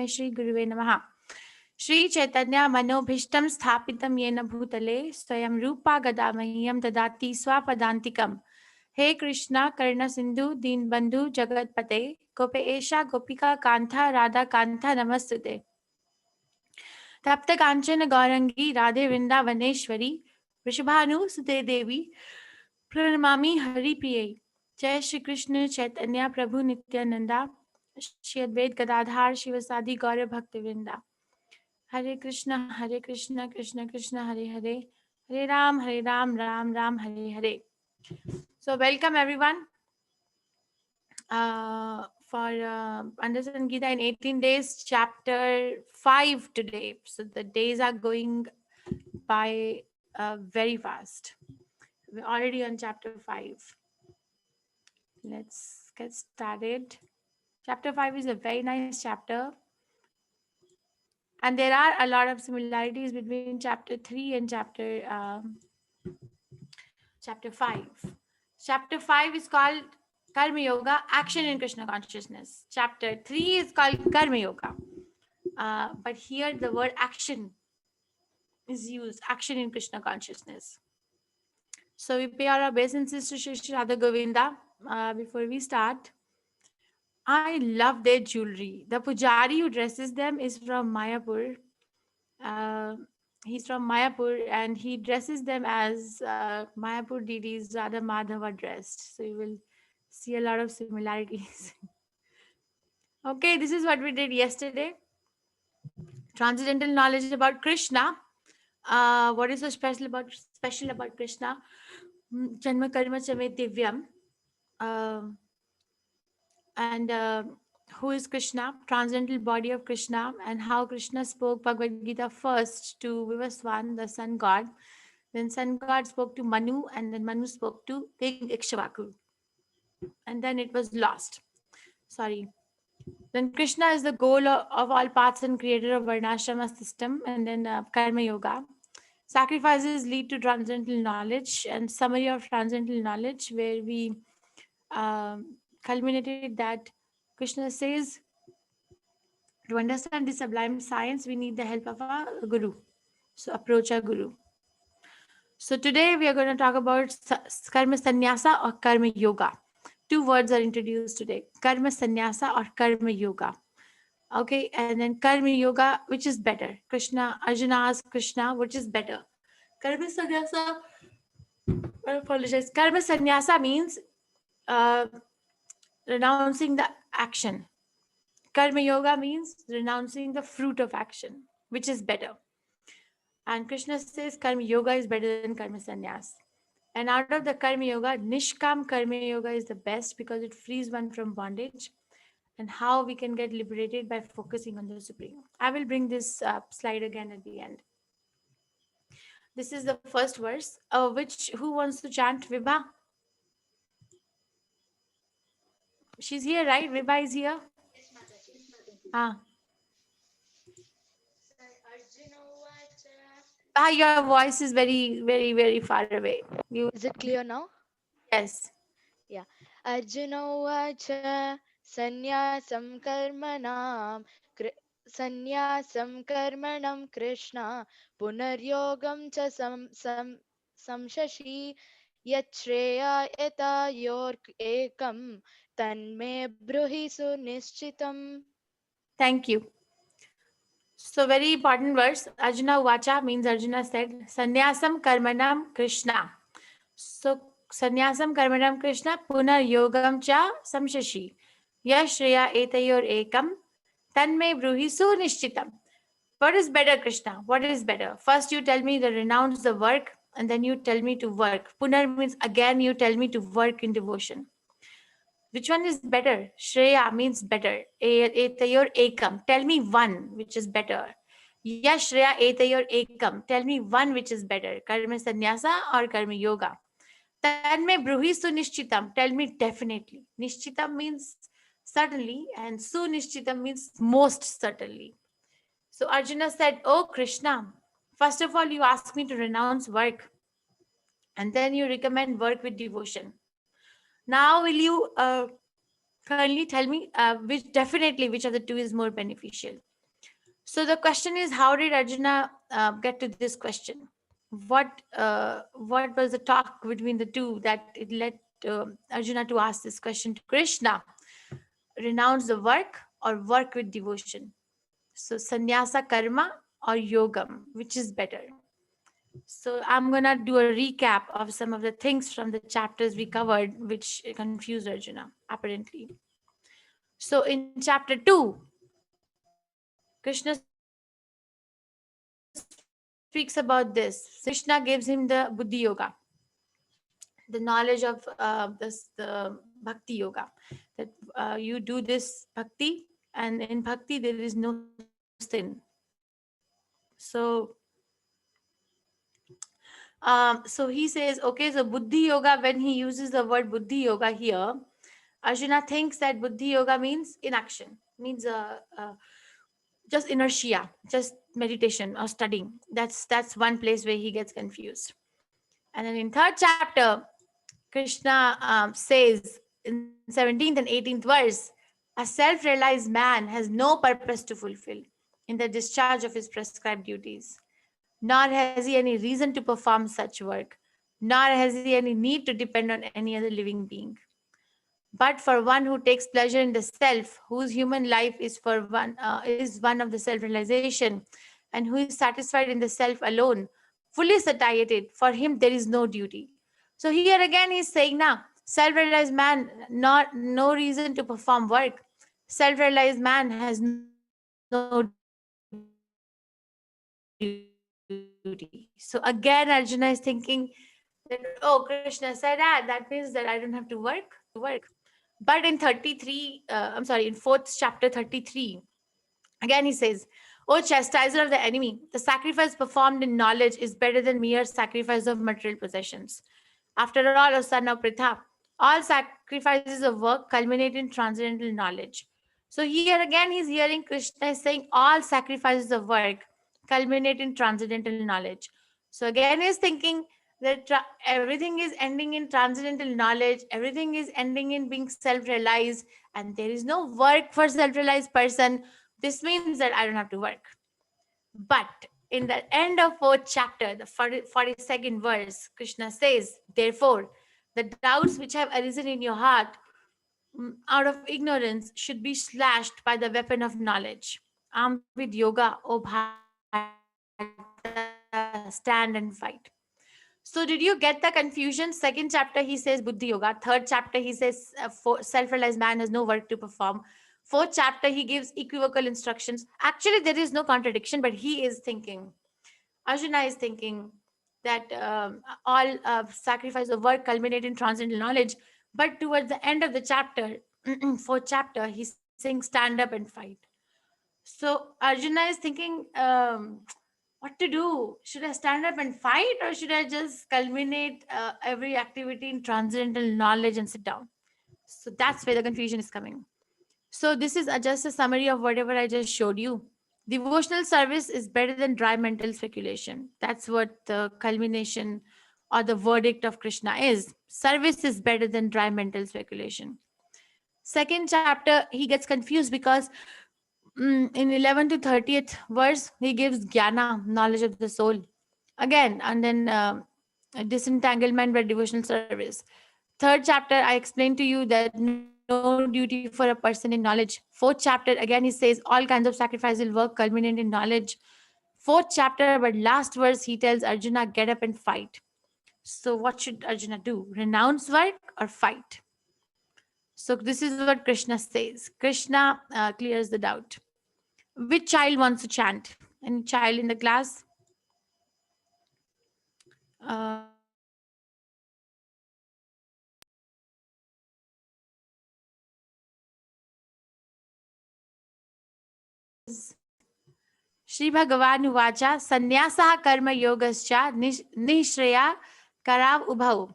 Shri Guruve Namaha. Shri Chaitanya Manobhishtam Sthapitam Yena Bhutale Swayam Rupa Gadamahyam Dadati Swapadantikam. He Krishna Karna Sindhu Deen Bandhu Jagat Pate Gope Esha Gopika Kantha Radha Kantha Namastute. Tapta Kanchana Gaurangi Radhe Vrindavaneshwari Vrishabhanu Sute Devi Pranamami Hari Priye. Jai Shri Krishna Chaitanya Prabhu Nityananda Shri Advait Gadadhar Shivasadi Gaura Bhaktivedanta. Hare Krishna, Krishna Krishna, Hare Hare, Hare Ram, Ram Ram, Hare Hare. So welcome everyone for Understanding Gita in 18 days, chapter 5 today. So the days are going by very fast. We're already on chapter 5. Let's get started. Chapter 5 is a very nice chapter. And there are a lot of similarities between chapter 3 and chapter 5. Chapter 5 is called Karma Yoga, Action in Krishna Consciousness. Chapter 3 is called Karma Yoga. But here the word action is used, action in Krishna Consciousness. So we pay our obeisances to Shri Radha Govinda. Before we start, I love their jewelry. The pujari who dresses them is from Mayapur. He's from Mayapur and he dresses them as Mayapur deities Radha Madhava dressed. So you will see a lot of similarities. Okay, this is what we did yesterday. Transcendental knowledge about Krishna. What is so special about Krishna? Janma karma chame divyam. And who is Krishna? Transcendental body of Krishna, and how Krishna spoke Bhagavad Gita first to Vivaswan, the sun god. Then sun god spoke to Manu, and then Manu spoke to King Ikshvaku. And then it was lost. Sorry. Then Krishna is the goal of all paths and creator of Varnashrama system. And then Karma Yoga. Sacrifices lead to transcendental knowledge, and summary of transcendental knowledge, where we culminated that Krishna says, to understand this sublime science, we need the help of a guru. So approach a guru. So today we are going to talk about karma sannyasa or karma yoga. Two words are introduced today: karma sannyasa or karma yoga. Okay, and then karma yoga, which is better? Arjuna asked Krishna, which is better? Karma sannyasa. I apologize. Karma sannyasa means renouncing the action. Karma yoga means renouncing the fruit of action. Which is better? And Krishna says karma yoga is better than karma sannyas. And out of the karma yoga, nishkam karma yoga is the best because it frees one from bondage, and how we can get liberated by focusing on the Supreme. I will bring this slide again at the end. This is the first verse. Who wants to chant Vibha? She's here, right? Vibha is here. Ah. Your voice is very, very, very far away. Is it clear now? Yes. Yeah. Arjuna Vacha Sanyasam Karmanam Sanyasam Karmanam Krishna Punaryogam cha samshashi Yachreya Eta Yor Ekam Tanme Bruhi Sunischitam. Thank you. So very important verse. Arjuna Vacha means Arjuna said, Sanyasam Karmanam Krishna. So Sanyasam Karmanam Krishna Punar Yogam Cha Samshashi Yashreya Etayor Ekam Tanme Bruhi Sunishchitam. What is better, Krishna? What is better? First you tell me to renounce the work, and then you tell me to work. Punar means again you tell me to work in devotion. Which one is better? Shreya means better. Etayor ekam. Tell me one which is better. Yes, Shreya etayor ekam. Tell me one which is better. Karma sannyasa or karma yoga. Tanme bruhi sunishchitam. Tell me definitely. Nishchitam means certainly, and sunishchitam means most certainly. So Arjuna said, Oh Krishna, first of all, you ask me to renounce work, and then you recommend work with devotion. Now will you Kindly tell me which of the two is more beneficial. So the question is, how did Arjuna get to this question? What was the talk between the two that it led Arjuna to ask this question to Krishna? Renounce the work or work with devotion? So sannyasa karma or yogam, which is better? So I'm gonna do a recap of some of the things from the chapters we covered, which confused Arjuna apparently. So in chapter 2, Krishna speaks about this. Krishna gives him the buddhi yoga, the knowledge of the bhakti yoga, that you do this bhakti, and in bhakti there is no sin. So so he says, okay, so buddhi yoga, when he uses the word buddhi yoga here, Arjuna thinks that buddhi yoga means inaction, means just inertia, just meditation or studying. That's one place where he gets confused. And then in third chapter, Krishna says in 17th and 18th verse, a self-realized man has no purpose to fulfill in the discharge of his prescribed duties, nor has he any reason to perform such work, nor has he any need to depend on any other living being. But for one who takes pleasure in the self, whose human life is one of the self-realization, and who is satisfied in the self alone, fully satiated, for him there is no duty. So here again he's saying now, self-realized man, not no reason to perform work. Self-realized man has no duty. So again Arjuna is thinking that, oh, Krishna said that, that means that I don't have to work. But in 33, I'm sorry, in fourth chapter 33, again he says, O chastiser of the enemy, the sacrifice performed in knowledge is better than mere sacrifice of material possessions. After all, O son of Pritha, all sacrifices of work culminate in transcendental knowledge. So here again he's hearing Krishna is saying all sacrifices of work culminate in transcendental knowledge. So again he's thinking that everything is ending in transcendental knowledge, everything is ending in transcendental knowledge, everything is ending in being self-realized, and there is no work for self-realized person. This means that I don't have to work. But in the end of fourth chapter, the 42nd verse, Krishna says, therefore, the doubts which have arisen in your heart out of ignorance should be slashed by the weapon of knowledge. Armed with yoga, O Bharata, stand and fight. So did you get the confusion? Second chapter he says buddhi yoga. Third chapter he says self-realized man has no work to perform. Fourth chapter he gives equivocal instructions. Actually, there is no contradiction, but he is thinking. Arjuna is thinking that all sacrifice of work culminate in transcendental knowledge. But towards the end of the chapter, fourth chapter, he's saying stand up and fight. So Arjuna is thinking, what to do? Should I stand up and fight, or should I just culminate every activity in transcendental knowledge and sit down? So that's where the confusion is coming. So this is just a summary of whatever I just showed you. Devotional service is better than dry mental speculation. That's what the culmination or the verdict of Krishna is. Service is better than dry mental speculation. Second chapter, he gets confused because in 11 to 30th verse, he gives jnana, knowledge of the soul. Again, and then disentanglement by devotional service. Third chapter, I explained to you that no duty for a person in knowledge. Fourth chapter, again, he says all kinds of sacrificial work culminate in knowledge. Fourth chapter, but last verse, he tells Arjuna, get up and fight. So, what should Arjuna do? Renounce work or fight? So, this is what Krishna says. Krishna clears the doubt. Which child wants to chant? Any child in the class? Shri Bhagavan Uvacha Sannyasah Karma Yogascha Nishraya Karav Ubhau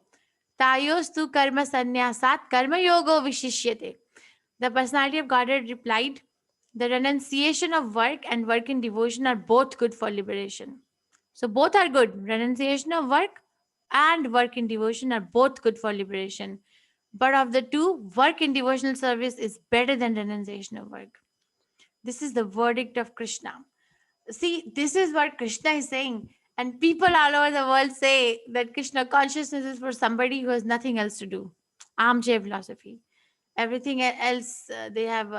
Tayostu Karma Sannyasat Karma Yogo Vishishyate. The personality of Godhead replied, the renunciation of work and work in devotion are both good for liberation. So both are good. Renunciation of work and work in devotion are both good for liberation. But of the two, work in devotional service is better than renunciation of work. This is the verdict of Krishna. See, this is what Krishna is saying. And people all over the world say that Krishna consciousness is for somebody who has nothing else to do. Armchair philosophy. Everything else, they have,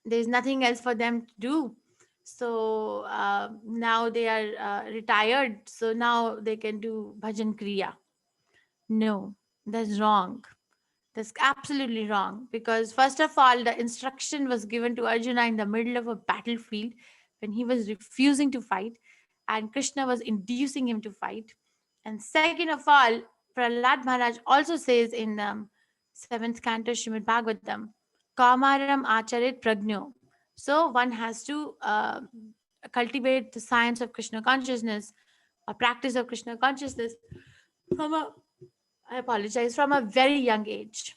there's nothing else for them to do. So now they are retired. So now they can do bhajan kriya. No, that's wrong. That's absolutely wrong because, first of all, the instruction was given to Arjuna in the middle of a battlefield when he was refusing to fight, and Krishna was inducing him to fight. And second of all, Prahlad Maharaj also says in the seventh canto Srimad Bhagavatam, Kamaram Acharit Pragno. So one has to cultivate the science of Krishna consciousness or practice of Krishna consciousness from a, I apologize, from a very young age.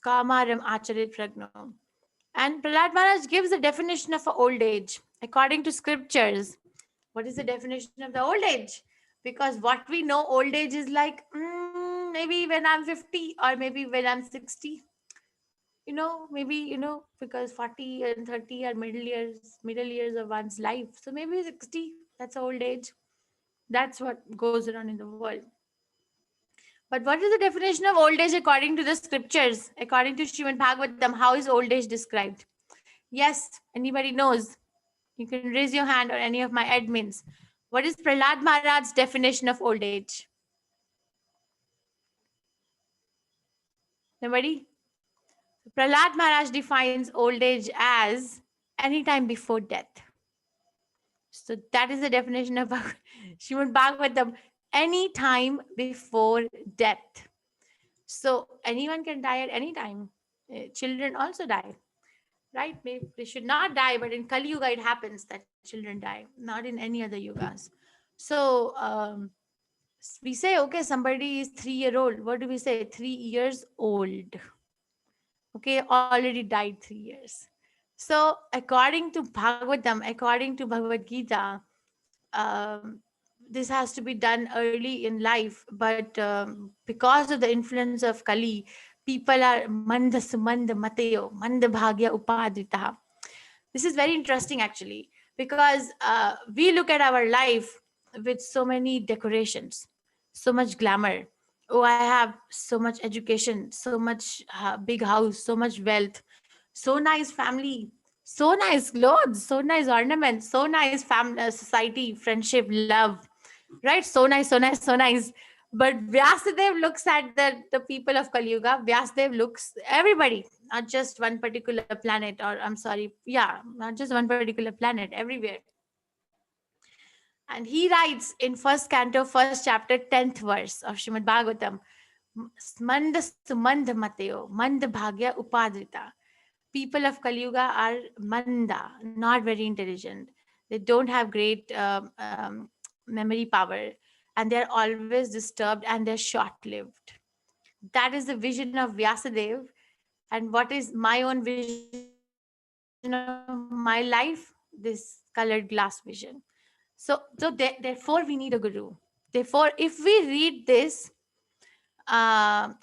Kamaram Acharit Pragno. And Prahlad Maharaj gives a definition of old age according to scriptures. What is the definition of the old age? Because what we know, old age is like maybe when I'm 50 or maybe when I'm 60. Maybe, because 40 and 30 are middle years of one's life. So maybe 60, that's old age. That's what goes around in the world. But what is the definition of old age according to the scriptures? According to Srimad Bhagavatam, how is old age described? Yes, anybody knows? You can raise your hand or any of my admins. What is Prahlad Maharaj's definition of old age? Nobody? Prahlad Maharaj defines old age as any time before death. So that is the definition of Srimad Bhagavatam, any time before death. So anyone can die at any time. Children also die, right? Maybe they should not die, but in Kali Yuga it happens that children die, not in any other yugas. So we say, okay, somebody is 3 year old. What do we say? 3 years old. Okay, already died 3 years. So according to Bhagavatam, according to Bhagavad Gita, um, this has to be done early in life, but because of the influence of Kali, people are manda sumanda mateo, manda bhagya upadrita. This is very interesting actually, because we look at our life with so many decorations, so much glamour. Oh, I have so much education, so much big house, so much wealth, so nice family, so nice clothes, so nice ornaments, so nice society, friendship, love, right? So nice, so nice, so nice. But Vyasadev looks at the people of Kali Yuga. Vyasadev looks everybody, not just one particular planet, or I'm sorry, yeah, not just one particular planet, everywhere. And he writes in first canto, first chapter, 10th verse of Srimad Bhagavatam, Manda sumanda mateo, manda bhagya upadrita. People of Kali Yuga are manda, not very intelligent. They don't have great memory power, and they're always disturbed and they're short lived. That is the vision of Vyasadev. And what is my own vision of my life? This colored glass vision. So therefore, we need a guru. Therefore, if we read this, without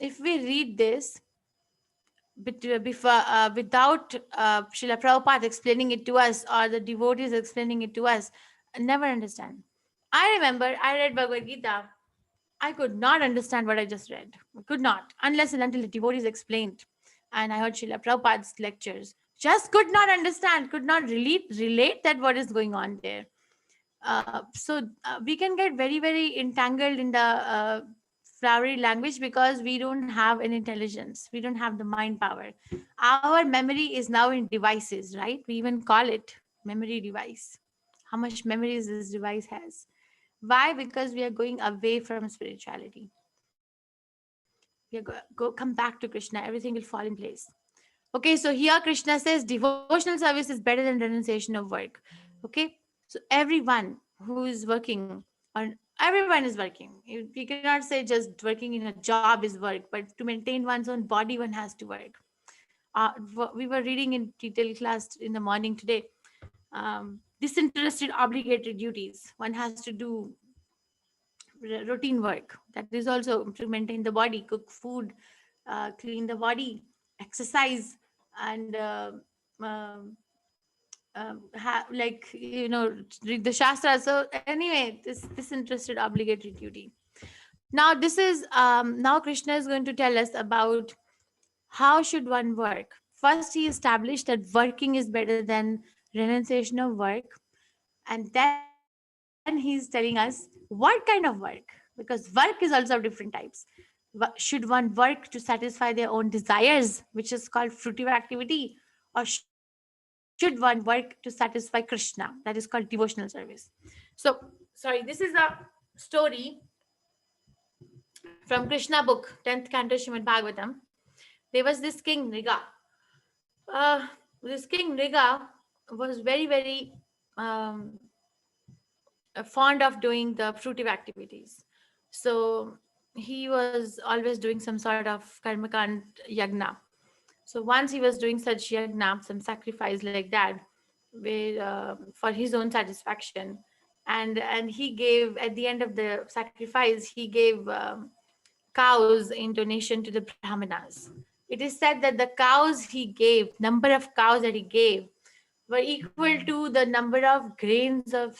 Srila Prabhupada explaining it to us or the devotees explaining it to us, I never understand. I remember I read Bhagavad Gita. I could not understand what I just read. I could not, unless and until the devotees explained. And I heard Srila Prabhupada's lectures. Just could not understand, could not relate that what is going on there. So we can get very, very entangled in the flowery language because we don't have an intelligence. We don't have the mind power. Our memory is now in devices, right? We even call it memory device. How much memories this device has. Why? Because we are going away from spirituality. We are go come back to Krishna. Everything will fall in place. Okay, so here Krishna says devotional service is better than renunciation of work. Okay, so everyone who is working, or everyone is working. We cannot say just working in a job is work, but to maintain one's own body, one has to work. We were reading in detail class in the morning today. Disinterested, obligated duties. One has to do routine work. That is also to maintain the body, cook food, clean the body, exercise, and like read the shastra. So anyway, this disinterested obligatory duty. Now this is now Krishna is going to tell us about how should one work. First, he established that working is better than renunciation of work, and then he's telling us what kind of work, because work is also of different types. Should one work to satisfy their own desires, which is called fruitive activity, or should one work to satisfy Krishna, that is called devotional service? So, sorry, this is a story from Krishna book, 10th canto Srimad Bhagavatam. There was this king Riga. This king Riga was very, very um, fond of doing the fruitive activities. So he was always doing some sort of karmakand yagna. So once he was doing such yagna, some sacrifice like that, where for his own satisfaction, and he gave at the end of the sacrifice, he gave cows in donation to the brahmanas. It is said that the cows he gave, number of cows that he gave, were equal to the number of grains of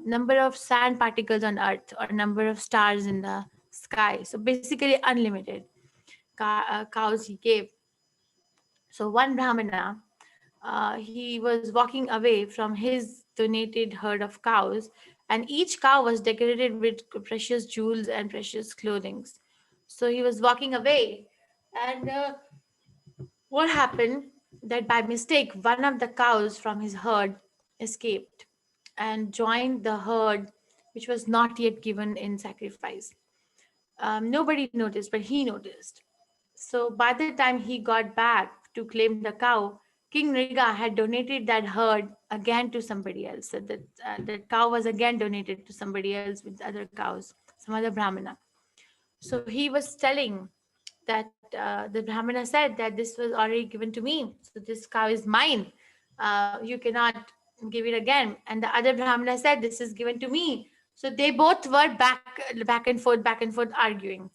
number of sand particles on earth, or number of stars in the sky. So basically unlimited cows he gave. So one brahmana, he was walking away from his donated herd of cows, and each cow was decorated with precious jewels and precious clothing. So he was walking away, and what happened that by mistake, one of the cows from his herd escaped and joined the herd, which was not yet given in sacrifice. Nobody noticed, but he noticed. So by the time he got back to claim the cow, King Riga had donated that herd again to somebody else. So that cow was again donated to somebody else with other cows, some other Brahmana. So he was telling that the Brahmana said that this was already given to me. So this cow is mine. You cannot give it again. And the other Brahmana said, this is given to me. So they both were back and forth arguing.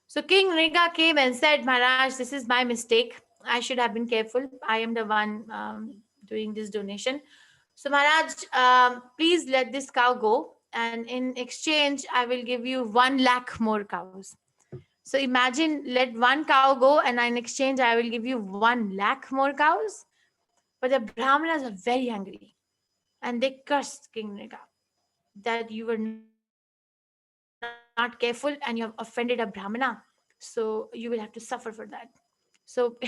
So King Riga came and said, Maharaj, this is my mistake. I should have been careful. I am the one doing this donation. So Maharaj, please let this cow go. And in exchange, I will give you 1 lakh more cows. So imagine, let one cow go, and in exchange, I will give you 1 lakh more cows. But the Brahmanas are very angry, and they cursed King Riga that you were not careful and you have offended a Brahmana. So you will have to suffer for that. So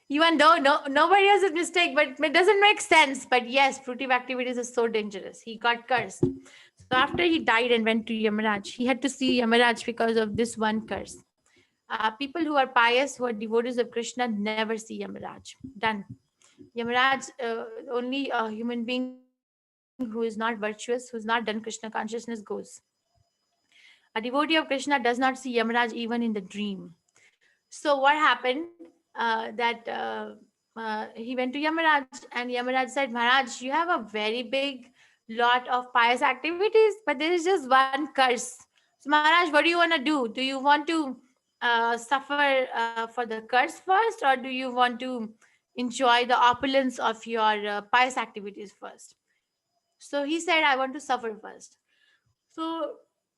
even though nobody has a mistake, but it doesn't make sense. But yes, fruitive activities are so dangerous. He got cursed. So after he died and went to Yamaraj, he had to see Yamaraj because of this one curse. People who are pious, who are devotees of Krishna, never see Yamaraj. Done. Yamaraj, only a human being who is not virtuous, who's not done Krishna consciousness goes. A devotee of Krishna does not see Yamaraj even in the dream. So what happened? He went to Yamaraj, and Yamaraj said, Maharaj, you have a very big lot of pious activities, but there is just one curse. So Maharaj, what do you want to do? Do you want to suffer for the curse first, or do you want to enjoy the opulence of your pious activities first? So he said, I want to suffer first. So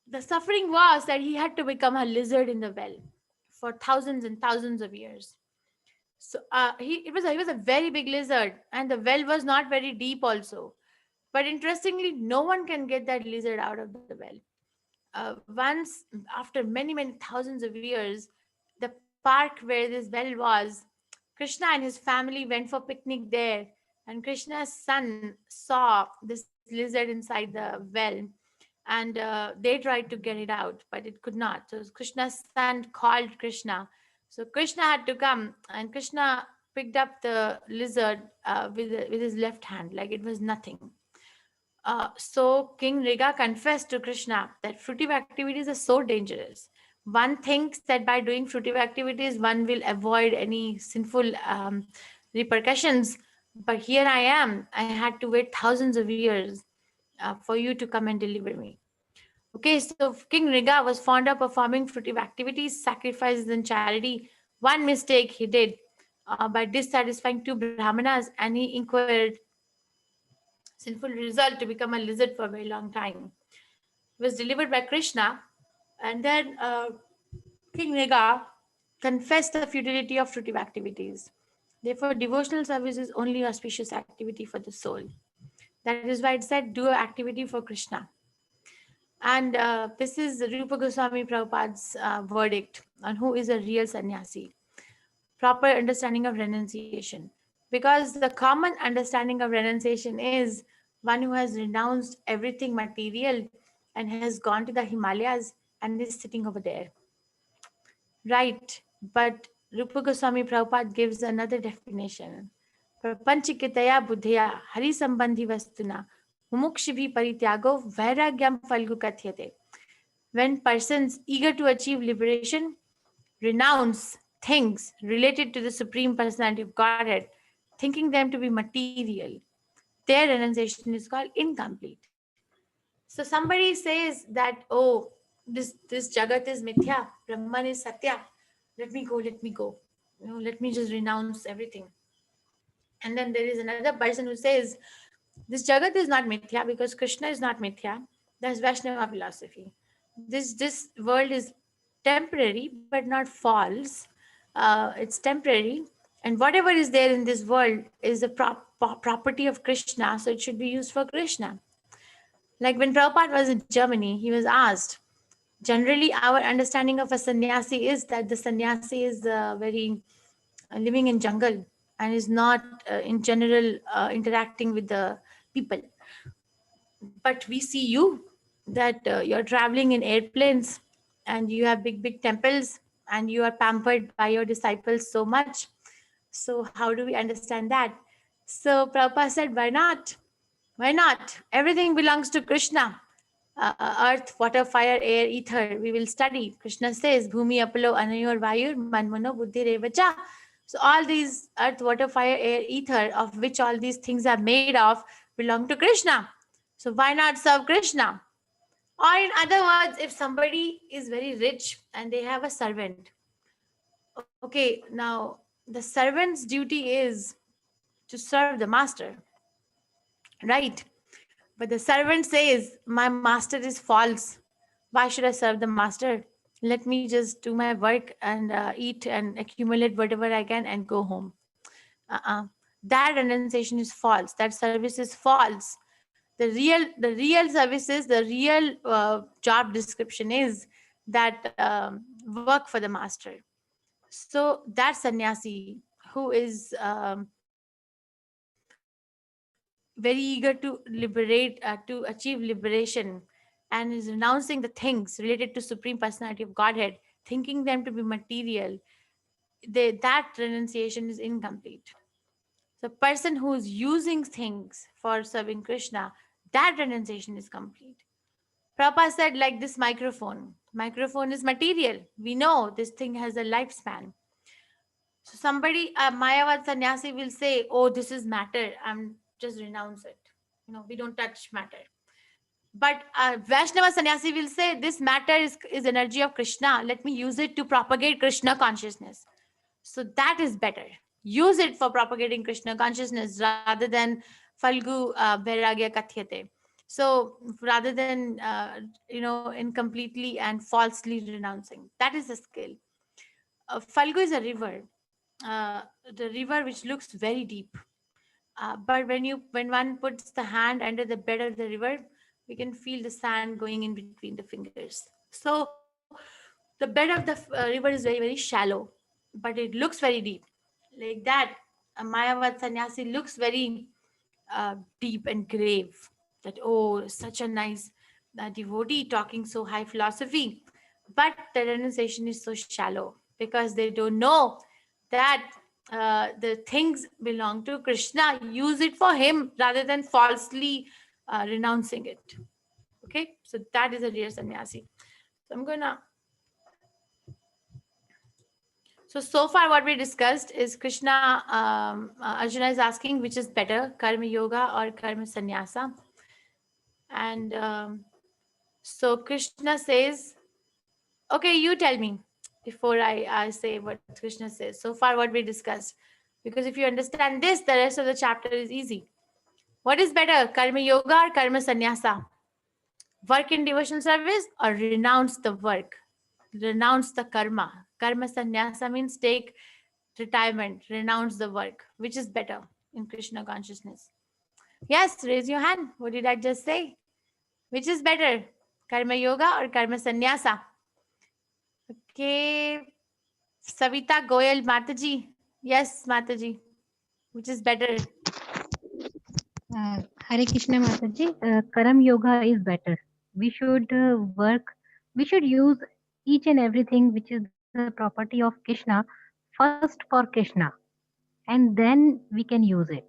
the suffering was that he had to become a lizard in the well for thousands and thousands of years. So he was a very big lizard, and the well was not very deep also. But interestingly, no one can get that lizard out of the well. Once after many thousands of years, the park where this well was, Krishna and his family went for picnic there, and Krishna's son saw this lizard inside the well, and they tried to get it out, but it could not. So Krishna's son called Krishna. So Krishna had to come, and Krishna picked up the lizard with his left hand, like it was nothing. So King Riga confessed to Krishna that fruitive activities are so dangerous. One thinks that by doing fruitive activities, one will avoid any sinful repercussions. But here I am. I had to wait thousands of years for you to come and deliver me. Okay, so King Riga was fond of performing fruitive activities, sacrifices, and charity. One mistake he did by dissatisfying two brahmanas, and he incurred sinful result to become a lizard for a very long time. He was delivered by Krishna, and then King Riga confessed the futility of fruitive activities. Therefore, devotional service is only auspicious activity for the soul. That is why it said, do an activity for Krishna. And this is Rupa Goswami Prabhupada's verdict on who is a real sannyasi. Proper understanding of renunciation. Because the common understanding of renunciation is one who has renounced everything material and has gone to the Himalayas and is sitting over there. Right, but Rupa Goswami Prabhupada gives another definition. Prapanchikitaya buddhya hari sambandhi vastuna mumukshibhi parityago vairagyam falgu kathyate. When persons eager to achieve liberation renounce things related to the Supreme Personality of Godhead, thinking them to be material, their renunciation is called incomplete. So somebody says that, oh, this Jagat is mithya, Brahman is satya. Let me go. Let me just renounce everything. And then there is another person who says, this Jagat is not mithya because Krishna is not mithya. That's Vaishnava philosophy. This world is temporary but not false. It's temporary, and whatever is there in this world is a property of Krishna, so it should be used for Krishna. Like when Prabhupada was in Germany, he was asked, generally our understanding of a sannyasi is that the sannyasi is very living in jungle and is not in general interacting with the people. But we see you that you're traveling in airplanes and you have big temples and you are pampered by your disciples so much. So how do we understand that? So Prabhupada said, why not? Why not? Everything belongs to Krishna. Earth, water, fire, air, ether. We will study. Krishna says, Bhumi, Apollo, Anayor, Vayur, Manmano, Buddhi, Revacha. So all these earth, water, fire, air, ether, of which all these things are made of, belong to Krishna. So why not serve Krishna? Or in other words, if somebody is very rich and they have a servant, okay, now the servant's duty is to serve the master, right? But the servant says, my master is false. Why should I serve the master? Let me just do my work and eat and accumulate whatever I can and go home. Uh-uh. That renunciation is false. That service is false. The real services, the real job description is that work for the master. So that sannyasi who is very eager to liberate, to achieve liberation, and is renouncing the things related to Supreme Personality of Godhead, thinking them to be material, that renunciation is incomplete. The person who is using things for serving Krishna, that renunciation is complete. Prabhupada said, like this microphone. Microphone is material. We know this thing has a lifespan. So somebody, a Mayavad sannyasi will say, oh, this is matter. I'm just renounce it. We don't touch matter. But Vaishnava sannyasi will say, this matter is energy of Krishna. Let me use it to propagate Krishna consciousness. So that is better. Use it for propagating Krishna consciousness rather than Falgu Vairagya Kathyate. So rather than, incompletely and falsely renouncing. That is a skill. Falgu is a river. The river which looks very deep. But when one puts the hand under the bed of the river, we can feel the sand going in between the fingers. So the bed of the river is very, very shallow, but it looks very deep. Like that, a Mayavad sannyasi looks very deep and grave. That, oh, such a nice devotee talking so high philosophy. But the renunciation is so shallow because they don't know that the things belong to Krishna. Use it for him rather than falsely renouncing it. Okay, so that is a real sannyasi. So I'm gonna. So far what we discussed is Krishna. Arjuna is asking which is better, karma yoga or karma sannyasa, and So Krishna says, okay, you tell me before I say what Krishna says. So far, what we discussed. Because if you understand this, the rest of the chapter is easy. What is better, karma yoga or karma sannyasa? Work in devotional service or renounce the work? Renounce the karma. Karma sannyasa means take retirement, renounce the work. Which is better in Krishna consciousness? Yes, raise your hand. What did I just say? Which is better, karma yoga or karma sannyasa? Okay, Savita Goyal Mataji. Yes, Mataji. Which is better? Hare Krishna Mataji, Karam Yoga is better. We should work, we should use each and everything which is the property of Krishna first for Krishna, and then we can use it.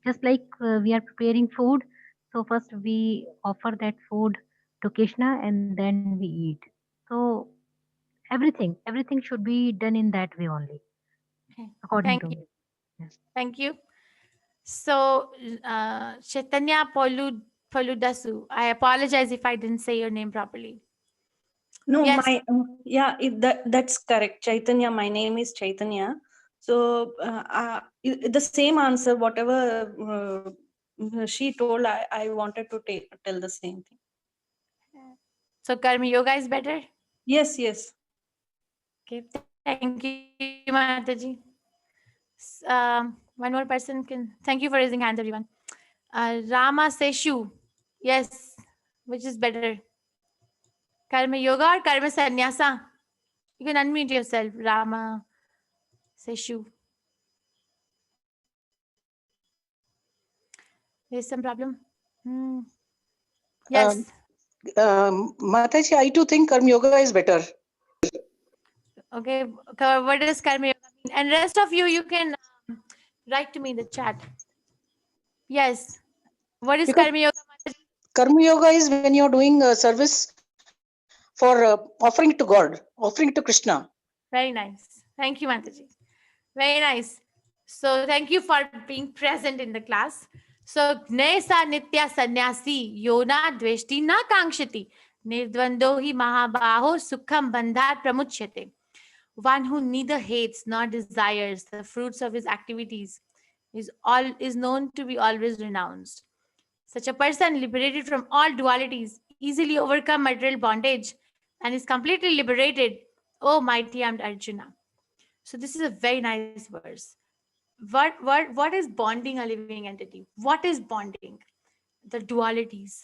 Just like we are preparing food, so first we offer that food to Krishna and then we eat. So everything should be done in that way only, Okay. according to Thank you. me. Yeah. Thank you. So, Chaitanya Poludasu. I apologize if I didn't say your name properly. No, Yes. that's correct. Chaitanya, my name is Chaitanya. So the same answer, whatever she told, I wanted to tell the same thing. So, Karma Yoga is better? Yes, yes. Okay. Thank you, Mataji. One more person can. Thank you for raising hands, everyone. Rama Seshu. Yes. Which is better? Karma Yoga or Karma Sannyasa? You can unmute yourself, Rama Seshu. There's some problem. Yes. Mataji, I too think Karma Yoga is better. Okay. What does Karma Yoga mean? And rest of you, you can write to me in the chat. Yes. What is Because Karma Yoga? Karma Yoga is when you're doing service for offering it to God, offering it to Krishna. Very nice. Thank you, Mataji. Very nice. So thank you for being present in the class. So Gnesa Nitya Sannyasi Yona Dveshti Na Kangshati Nirdvando hi Mahabaho Sukham Bandhat Pramuchyate. One who neither hates nor desires the fruits of his activities is known to be always renounced. Such a person, liberated from all dualities, easily overcome material bondage and is completely liberated. Oh, mighty armed Arjuna. So this is a very nice verse. What is bonding a living entity? What is bonding? The dualities.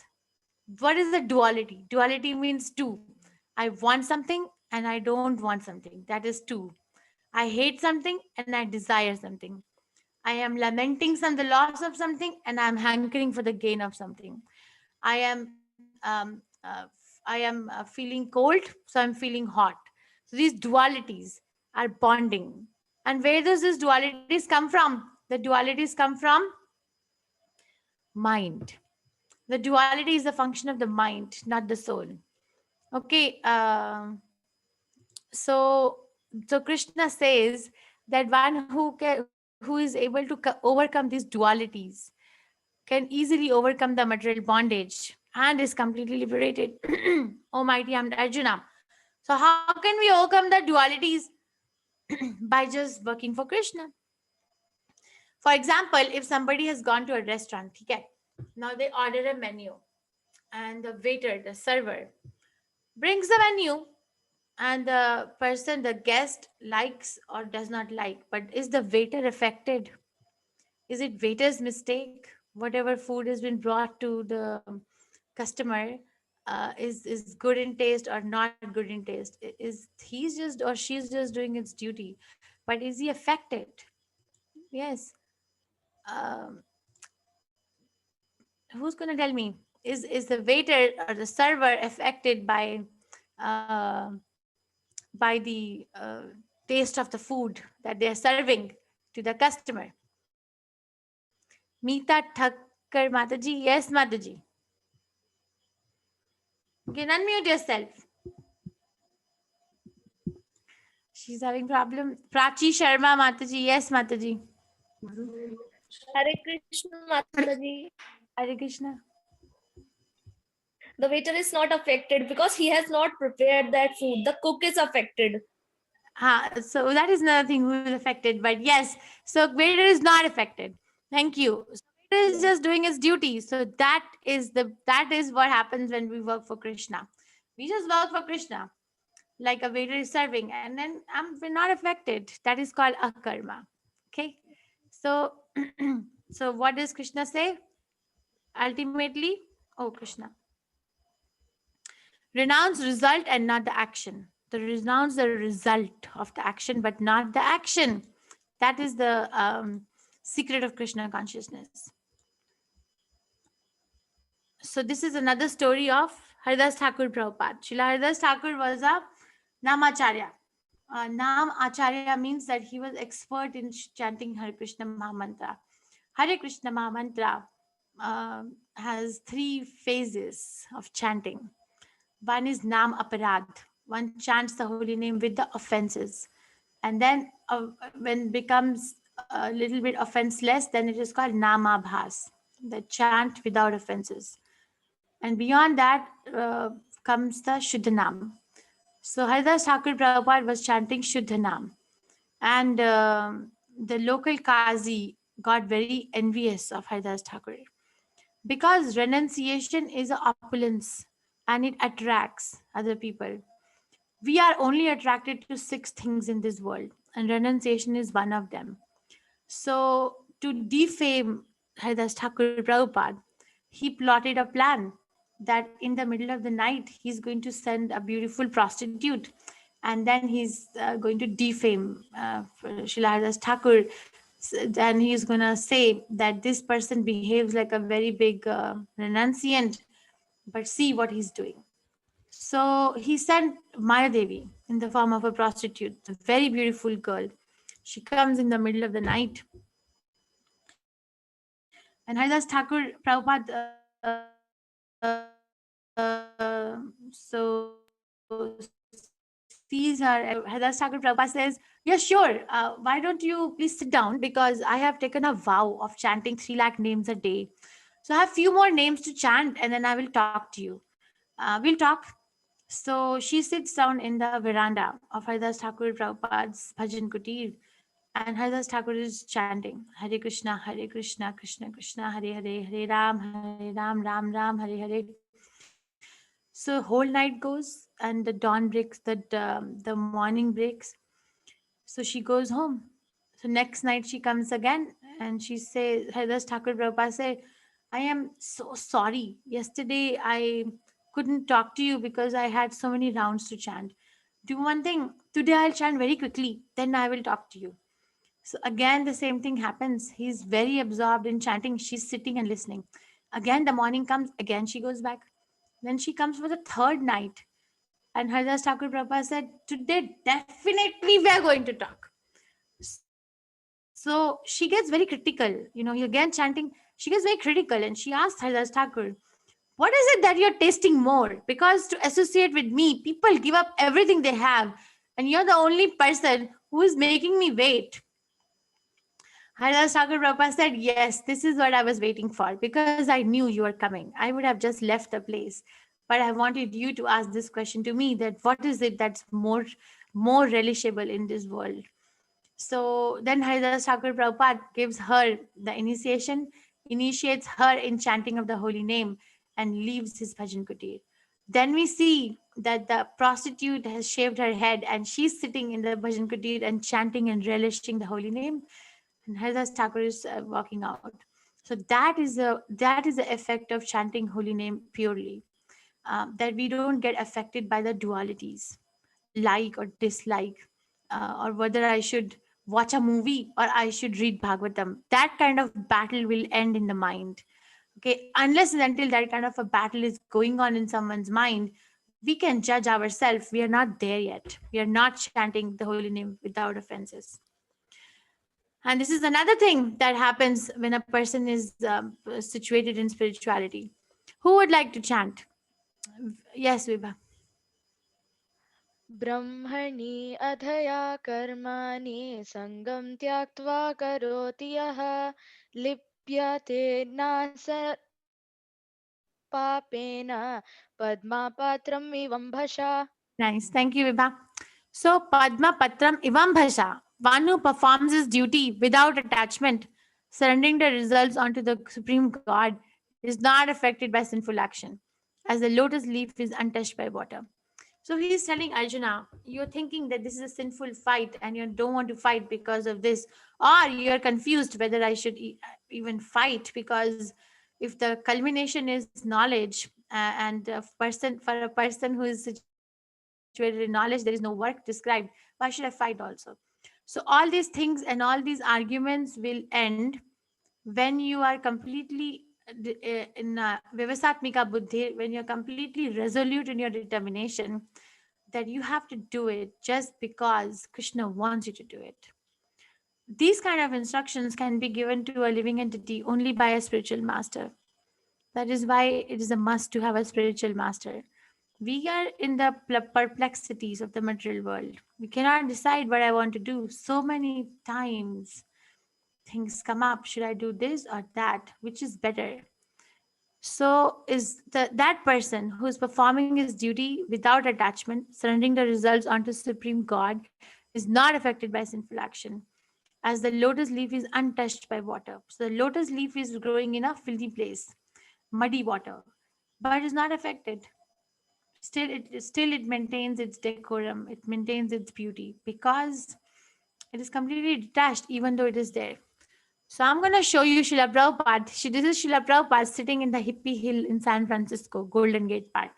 What is the duality? Duality means two. I want something and I don't want something. That is two. I hate something and I desire something. I am lamenting the loss of something and I'm hankering for the gain of something. I am feeling cold, so I'm feeling hot. So these dualities are bonding. And where does these dualities come from? The dualities come from mind. The duality is a function of the mind, not the soul. Okay. So Krishna says that one who is able to overcome these dualities can easily overcome the material bondage and is completely liberated. Almighty Arjuna. So how can we overcome the dualities? By just working for Krishna. For example, if somebody has gone to a restaurant, okay, now they order a menu and the waiter, the server, brings the menu and the guest likes or does not like, but is the waiter affected? Is it waiter's mistake? Whatever food has been brought to the customer is good in taste or not good in taste? Is he's just or she's just doing its duty, but is he affected? Yes. Um, who's going to tell me? Is the waiter or the server affected uh, by the taste of the food that they are serving to the customer? Meeta Thakkar Mataji. Yes, Mataji. You can unmute yourself. She's having problem. Prachi Sharma Mataji. Yes, Mataji. Hare Krishna Mataji. Hare Krishna. The waiter is not affected because he has not prepared that food. The cook is affected. So that is another thing who is affected. But yes, so waiter is not affected. Thank you. So waiter is just doing his duty. So that is what happens when we work for Krishna. We just work for Krishna, like a waiter is serving, and then we're not affected. That is called akarma. Okay. So so what does Krishna say? Ultimately, oh Krishna. Renounce result and not the action. The renounce the result of the action, but not the action. That is the secret of Krishna consciousness. So this is another story of Haridas Thakur Prabhupada. Srila Haridas Thakur was a Namacharya. Nam Acharya means that he was expert in chanting Hare Krishna Mahamantra. Hare Krishna Mahamantra has 3 phases of chanting. One is Nam Aparad. One chants the holy name with the offenses. And then when it becomes a little bit offenseless, then it is called Namabhas, the chant without offenses. And beyond that comes the Shuddhanam. So Haridas Thakur Prabhupada was chanting Shuddhanam. And the local Qazi got very envious of Haridas Thakur because renunciation is an opulence and it attracts other people. We are only attracted to 6 things in this world, and renunciation is one of them. So, to defame Haridas Thakur Prabhupada, he plotted a plan that in the middle of the night, he's going to send a beautiful prostitute, and then he's going to defame Srila Haridas Thakur. Then he's going to say that this person behaves like a very big renunciant, but see what he's doing. So he sent Maya Devi in the form of a prostitute, a very beautiful girl. She comes in the middle of the night. And Haridas Thakur Prabhupada, so sees her. Haridas Thakur Prabhupada says, "Yeah, sure. Why don't you please sit down? Because I have taken a vow of chanting 3 lakh names a day. So I have few more names to chant, and then I will talk to you. We'll talk." So she sits down in the veranda of Haridas Thakur Prabhupada's Bhajan Kutir, and Haridas Thakur is chanting Hare Krishna, Krishna Krishna, Hare Hare, Hare Ram, Ram Ram, Hare Hare. So whole night goes, and the dawn breaks, the morning breaks. So she goes home. So next night she comes again, and she says, Haridas Thakur Prabhupada said, "I am so sorry. Yesterday I couldn't talk to you because I had so many rounds to chant. Do one thing. Today I'll chant very quickly. Then I will talk to you." So again, the same thing happens. He's very absorbed in chanting. She's sitting and listening. Again, the morning comes. Again, she goes back. Then she comes for the 3rd night. And Haridas Thakur Prabhupada said, "Today, definitely we are going to talk." So she gets very critical. You know, he again chanting. She gets very critical and she asked Haridas Thakur, "What is it that you're tasting more? Because to associate with me, people give up everything they have. And you're the only person who is making me wait." Haridas Thakur Prabhupada said, "Yes, this is what I was waiting for because I knew you were coming. I would have just left the place. But I wanted you to ask this question to me, that what is it that's more relishable in this world?" So then Haridas Thakur Prabhupada gives her the initiation, initiates her in chanting of the holy name, and leaves his bhajan kutir. Then we see that the prostitute has shaved her head and she's sitting in the bhajan kutir and chanting and relishing the holy name. And Haridas Thakur is walking out. So that is the effect of chanting holy name purely. That we don't get affected by the dualities, like or dislike, or whether I should watch a movie or I should read Bhagavatam. That kind of battle will end in the mind. Okay, unless and until that kind of a battle is going on in someone's mind, we can judge ourselves. We are not there yet. We are not chanting the holy name without offenses. And this is another thing that happens when a person is situated in spirituality. Who would like to chant? Yes, Vibha. ब्रह्मणि अधया कर्माणि सङ्गं त्यक्त्वा करोति यः लिप्यते नास papena padma patram vivambhasha. Nice. Thank you, Vibha. So, Padma Patram Ivam Bhasha, one who performs his duty without attachment, surrendering the results onto the Supreme God, is not affected by sinful action, as the lotus leaf is untouched by water. So, he is telling Arjuna, you're thinking that this is a sinful fight and you don't want to fight because of this, or you're confused whether I should even fight because if the culmination is knowledge and for a person who is situated in knowledge, there is no work described. Why should I fight also? So all these things and all these arguments will end when you are completely in Vivasatmika Buddhi, when you're completely resolute in your determination that you have to do it just because Krishna wants you to do it. These kind of instructions can be given to a living entity only by a spiritual master. That is why it is a must to have a spiritual master. We are in the perplexities of the material world. We cannot decide what I want to do. So many times things come up. Should I do this or that? Which is better? So is that person who is performing his duty without attachment, surrendering the results onto Supreme God, is not affected by sinful action, as the lotus leaf is untouched by water. So the lotus leaf is growing in a filthy place, muddy water, but is not affected. Still it maintains its decorum, it maintains its beauty because it is completely detached, even though it is there. So I'm going to show you Srila Prabhupada. This is Srila Prabhupada sitting in the hippie hill in San Francisco, Golden Gate Park.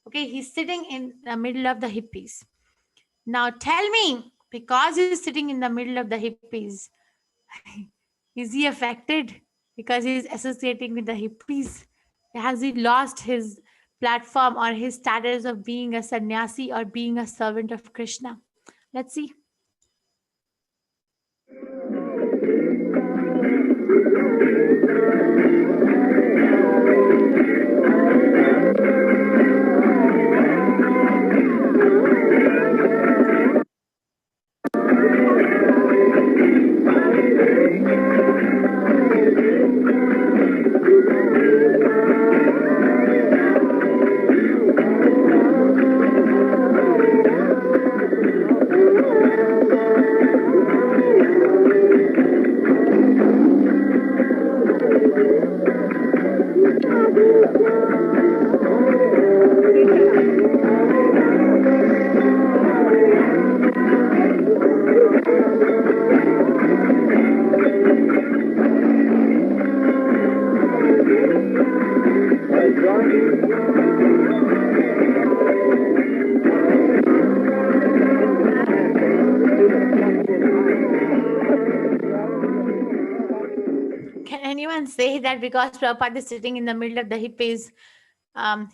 Okay, he's sitting in the middle of the hippies. Now tell me, because he's sitting in the middle of the hippies, is he affected because he's associating with the hippies? Has he lost his platform or his status of being a sannyasi or being a servant of Krishna? Let's see. Can anyone say that because Prabhupada is sitting in the middle of the hippies,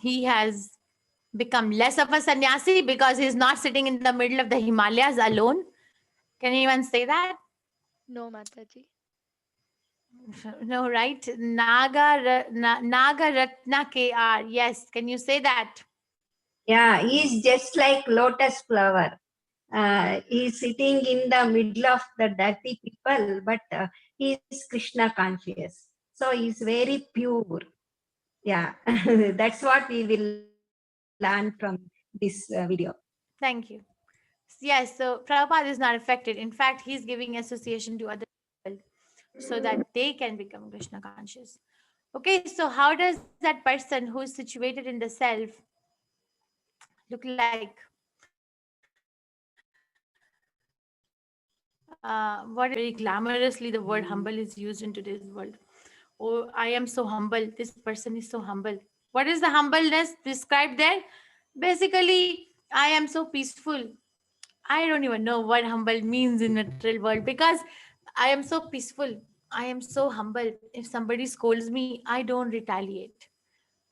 he has become less of a sannyasi because he's not sitting in the middle of the Himalayas alone? Can anyone say that? No, Mataji. No, right? Naga Ratna KR. Yes, can you say that? Yeah, he's just like lotus flower. He's sitting in the middle of the dirty people, but he is Krishna conscious. So he's very pure. Yeah, that's what we will learn from this video. Thank you. Yes, so Prabhupada is not affected. In fact, he's giving association to other people so that they can become Krishna conscious. Okay, so how does that person who is situated in the self look like? What very glamorously the word humble is used in today's world. Oh, I am so humble. This person is so humble. What is the humbleness described there? Basically, I am so peaceful. I don't even know what humble means in material world because I am so peaceful. I am so humble. If somebody scolds me, I don't retaliate.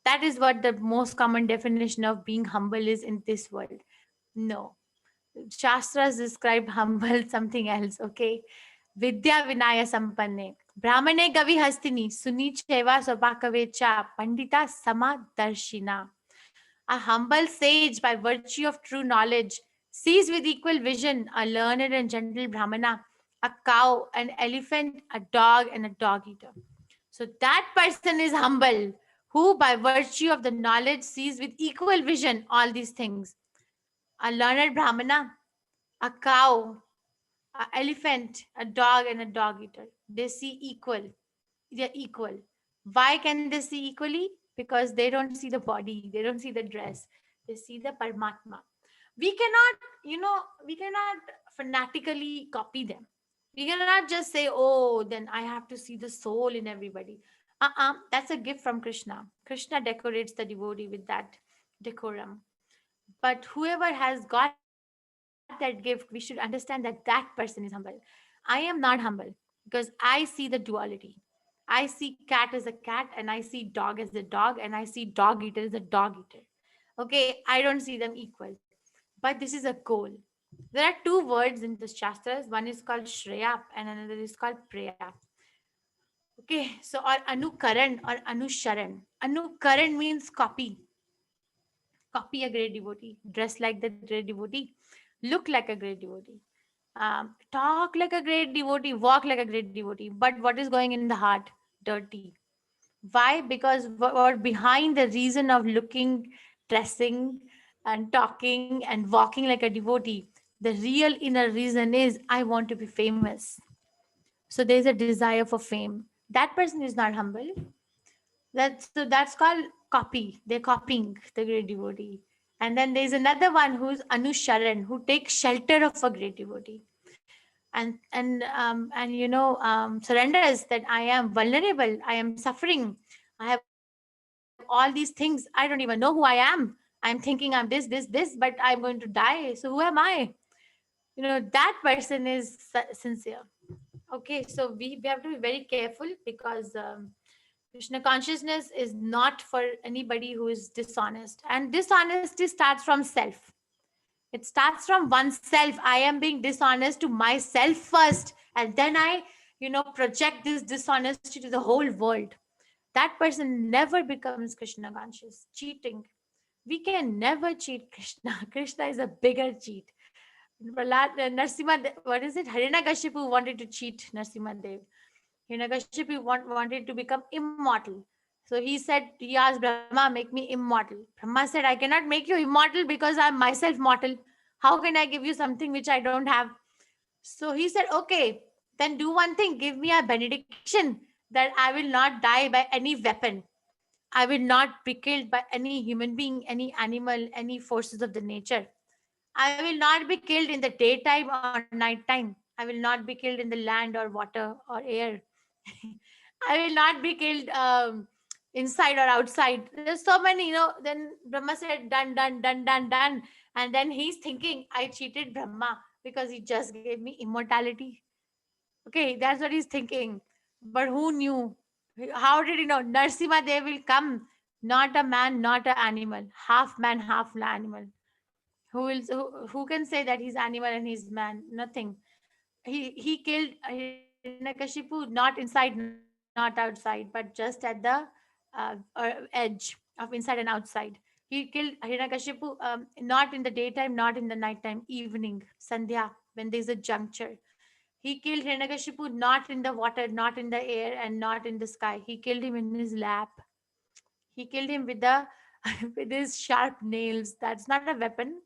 That is what the most common definition of being humble is in this world. No. Shastras describe humble something else, okay? Vidya Vinaya Sampanne. Brahmane Gavi Hastini, Suni Cheva Sobhakave Cha, Pandita Sama Darshina. A humble sage by virtue of true knowledge sees with equal vision a learned and gentle Brahmana, a cow, an elephant, a dog, and a dog eater. So that person is humble who by virtue of the knowledge sees with equal vision all these things. A learned Brahmana, a cow, an elephant, a dog, and a dog eater. They see equal. They're equal. Why can they see equally? Because they don't see the body, they don't see the dress, they see the Paramatma. We cannot, we cannot fanatically copy them. We cannot just say, oh, then I have to see the soul in everybody. That's a gift from Krishna. Krishna decorates the devotee with that decorum. But whoever has got that gift, we should understand that that person is humble. I am not humble because I see the duality. I see cat as a cat, and I see dog as a dog, and I see dog eater as a dog eater. Okay, I don't see them equal. But this is a goal. There are two words in the Shastras. One is called Shreya and another is called Preya. Okay, so or Anukaran or Anusharan. Anukaran means copy. Copy a great devotee. Dress like the great devotee. Look like a great devotee. Talk like a great devotee. Walk like a great devotee. But what is going in the heart? Dirty. Why? Because what behind the reason of looking, dressing, and talking and walking like a devotee, the real inner reason is I want to be famous. So there's a desire for fame. That person is not humble. That's called copy. They're copying the great devotee. And then there's another one who's Anusharan, who takes shelter of a great devotee. And surrenders that I am vulnerable, I am suffering, I have all these things, I don't even know who I am. I'm thinking I'm this, but I'm going to die. So who am I? That person is sincere. Okay, so we have to be very careful because Krishna consciousness is not for anybody who is dishonest. And dishonesty starts from self. It starts from oneself. I am being dishonest to myself first, and then I, project this dishonesty to the whole world. That person never becomes Krishna conscious. Cheating. We can never cheat Krishna. Krishna is a bigger cheat. What is it? Hiranyakashipu wanted to cheat Narasimha. Hiranyakashipu wanted to become immortal. So he asked Brahma, make me immortal. Brahma said, I cannot make you immortal because I'm myself mortal. How can I give you something which I don't have? So he said, okay, then do one thing. Give me a benediction that I will not die by any weapon. I will not be killed by any human being, any animal, any forces of the nature. I will not be killed in the daytime or nighttime. I will not be killed in the land or water or air. I will not be killed inside or outside. There's so many, Then Brahma said, done, done, done, done, done. And then he's thinking, I cheated Brahma because he just gave me immortality. Okay, that's what he's thinking. But who knew? How did he know? Narsimha Dev will come, not a man, not an animal, half man, half animal. Who can say that he's animal and he's man? Nothing. He killed Hiranyakashipu not inside, not outside, but just at the edge of inside and outside. He killed Hiranyakashipu not in the daytime, not in the nighttime, evening, Sandhya, when there's a juncture. He killed Hiranyakashipu not in the water, not in the air, and not in the sky. He killed him in his lap. He killed him with the with his sharp nails. That's not a weapon.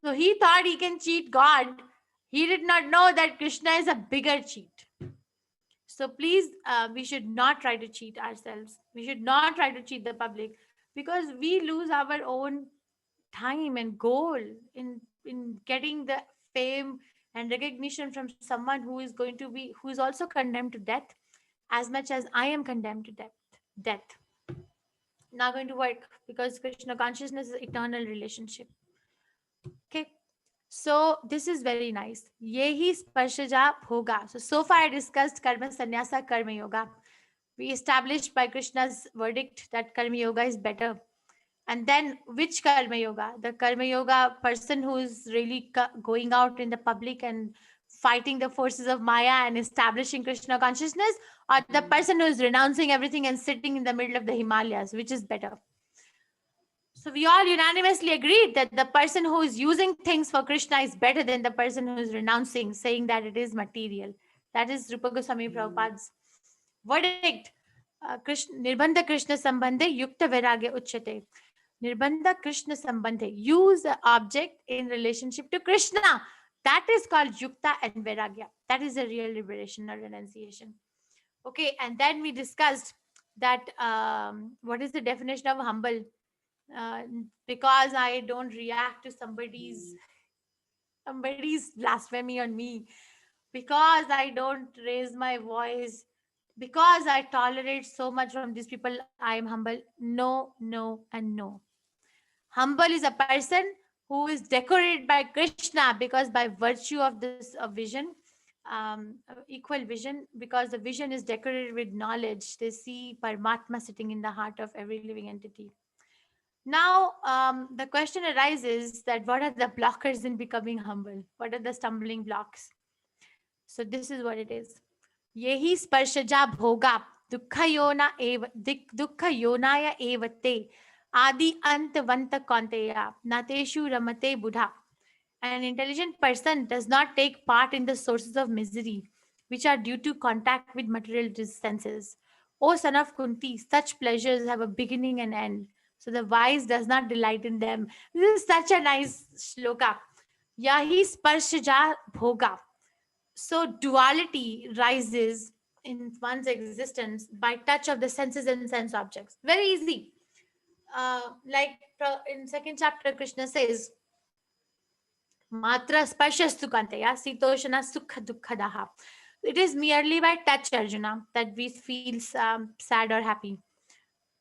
So he thought he can cheat God. He did not know that Krishna is a bigger cheat. So please, we should not try to cheat ourselves. We should not try to cheat the public because we lose our own time and goal in getting the fame and recognition from someone who is also condemned to death as much as I am condemned to death. Not going to work because Krishna consciousness is eternal relationship. Okay. So this is very nice. Yehi sparshaja bhoga. So far I discussed karma sannyasa, karma yoga. We established by Krishna's verdict that karma yoga is better. And then which karma yoga? The karma yoga person who is really going out in the public and fighting the forces of Maya and establishing Krishna consciousness, or the person who is renouncing everything and sitting in the middle of the Himalayas, which is better? So we all unanimously agreed that the person who is using things for Krishna is better than the person who is renouncing, saying that it is material. That is Rupa Goswami Prabhupada's verdict. Nirbandha Krishna Sambandhe Yukta Vairagya Uchyate. Nirbandha Krishna Sambandhe. Use the object in relationship to Krishna. That is called Yukta and Vairagya. That is a real liberation or renunciation. Okay, and then we discussed that what is the definition of humble? Because I don't react to somebody's blasphemy on me, because I don't raise my voice, because I tolerate so much from these people, I am humble. No, no, and no. Humble is a person who is decorated by Krishna, because by virtue of this vision, equal vision, because the vision is decorated with knowledge. They see Paramatma sitting in the heart of every living entity. Now, the question arises that what are the blockers in becoming humble? What are the stumbling blocks? So this is what it is. Yehi sparshaja bhoga dukha yona eva dukha yonaya evate adi antavanta konteya nateshu ramate buddha. An intelligent person does not take part in the sources of misery, which are due to contact with material senses. O son of Kunti, such pleasures have a beginning and end. So the wise does not delight in them. This is such a nice shloka. Yahi sparshaja bhoga. So duality rises in one's existence by touch of the senses and sense objects. Very easy. Like in second chapter, Krishna says, Matra sparshastu kantaya sitoshana sukha dukkadaha. It is merely by touch, Arjuna, that we feel sad or happy.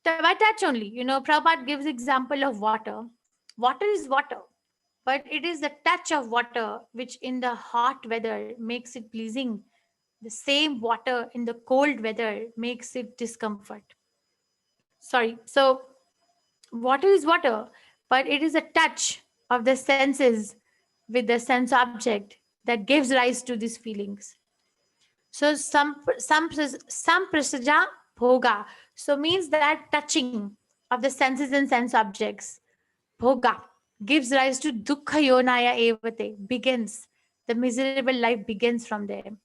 By touch only. Prabhupada gives example of water. Water is water, but it is the touch of water which in the hot weather makes it pleasing. The same water in the cold weather makes it discomfort. Sorry. So water is water, but it is a touch of the senses with the sense object that gives rise to these feelings. So some prasaja bhoga. So means that touching of the senses and sense objects. Bhoga gives rise to dukkha yonaya evate, begins. The miserable life begins from there.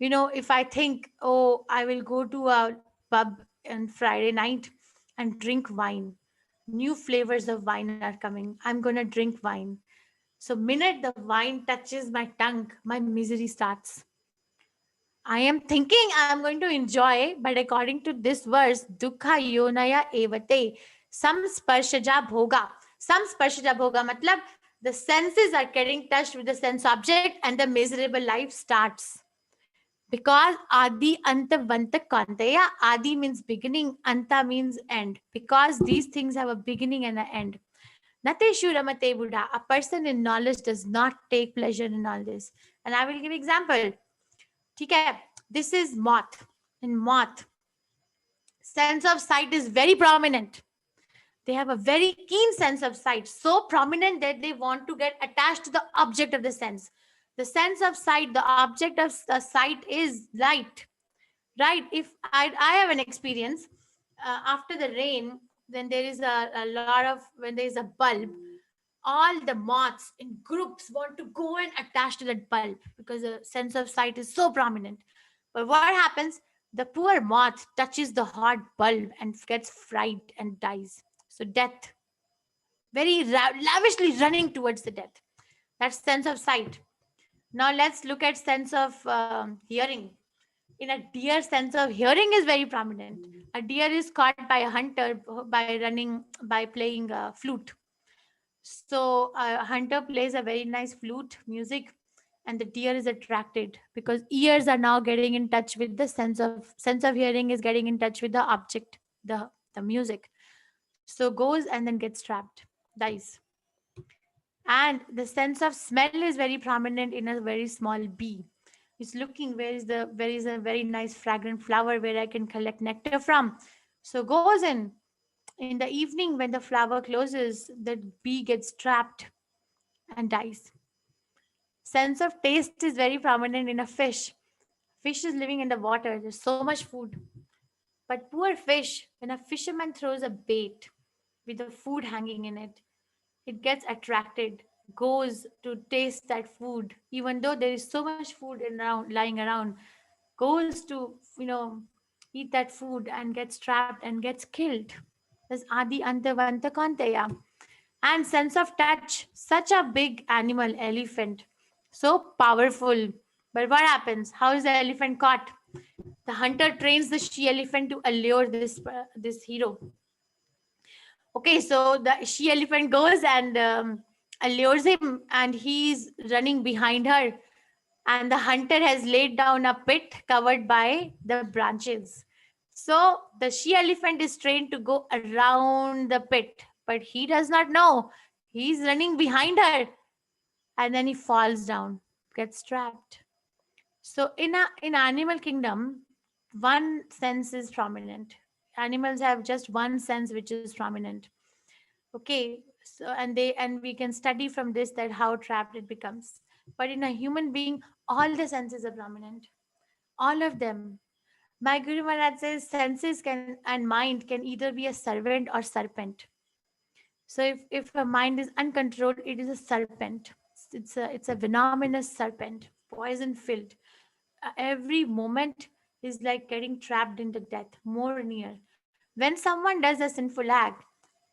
If I think, oh, I will go to a pub on Friday night and drink wine, new flavors of wine are coming. I'm going to drink wine. So minute the wine touches my tongue, my misery starts. I am thinking I'm going to enjoy, but according to this verse, dukkha yonaya evate, some sparshaja bhoga. Some sparshaja bhoga matlab the senses are getting touched with the sense object and the miserable life starts. Because adi anta vanta kantaya, adi means beginning, anta means end. Because these things have a beginning and an end. Nateshu ramate buddha. A person in knowledge does not take pleasure in all this. And I will give example. Okay, this is moth. In moth, sense of sight is very prominent. They have a very keen sense of sight, so prominent that they want to get attached to the object of the sense. The sense of sight, the object of the sight is light, right? If I have an experience after the rain, when there is when there is a bulb, all the moths in groups want to go and attach to that bulb because the sense of sight is so prominent. But what happens? The poor moth touches the hot bulb and gets fried and dies. So death, very lavishly running towards the death. That's sense of sight. Now let's look at sense of hearing. In a deer, sense of hearing is very prominent. A deer is caught by a hunter by playing a flute. So a hunter plays a very nice flute music, and the deer is attracted because ears are now getting in touch with the sense of hearing is getting in touch with the object, the music. So goes and then gets trapped, dies. And the sense of smell is very prominent in a very small bee. It's looking where is a very nice fragrant flower where I can collect nectar from. So goes in the evening when the flower closes, the bee gets trapped and dies. Sense of taste is very prominent in a fish. Fish is living in the water. There's so much food. But poor fish, when a fisherman throws a bait with the food hanging in it, it gets attracted, goes to taste that food, even though there is so much food lying around, goes to eat that food and gets trapped and gets killed. There's Adi Antavanta Kanteya. And sense of touch, such a big animal, elephant, so powerful. But what happens? How is the elephant caught? The hunter trains the she elephant to allure this hero. Okay, so the she elephant goes and allures him, and he's running behind her. And the hunter has laid down a pit covered by the branches. So the she elephant is trained to go around the pit, but he does not know. He's running behind her, and then he falls down, gets trapped. So in animal kingdom, one sense is prominent. Animals have just one sense which is prominent. Okay, so and we can study from this that how trapped it becomes. But in a human being, all the senses are prominent, all of them. My Guru Maharaj says senses can and mind can either be a servant or serpent. So if a mind is uncontrolled, it is a serpent. It's a venomous serpent, poison filled. Every moment is like getting trapped into death, more near. When someone does a sinful act,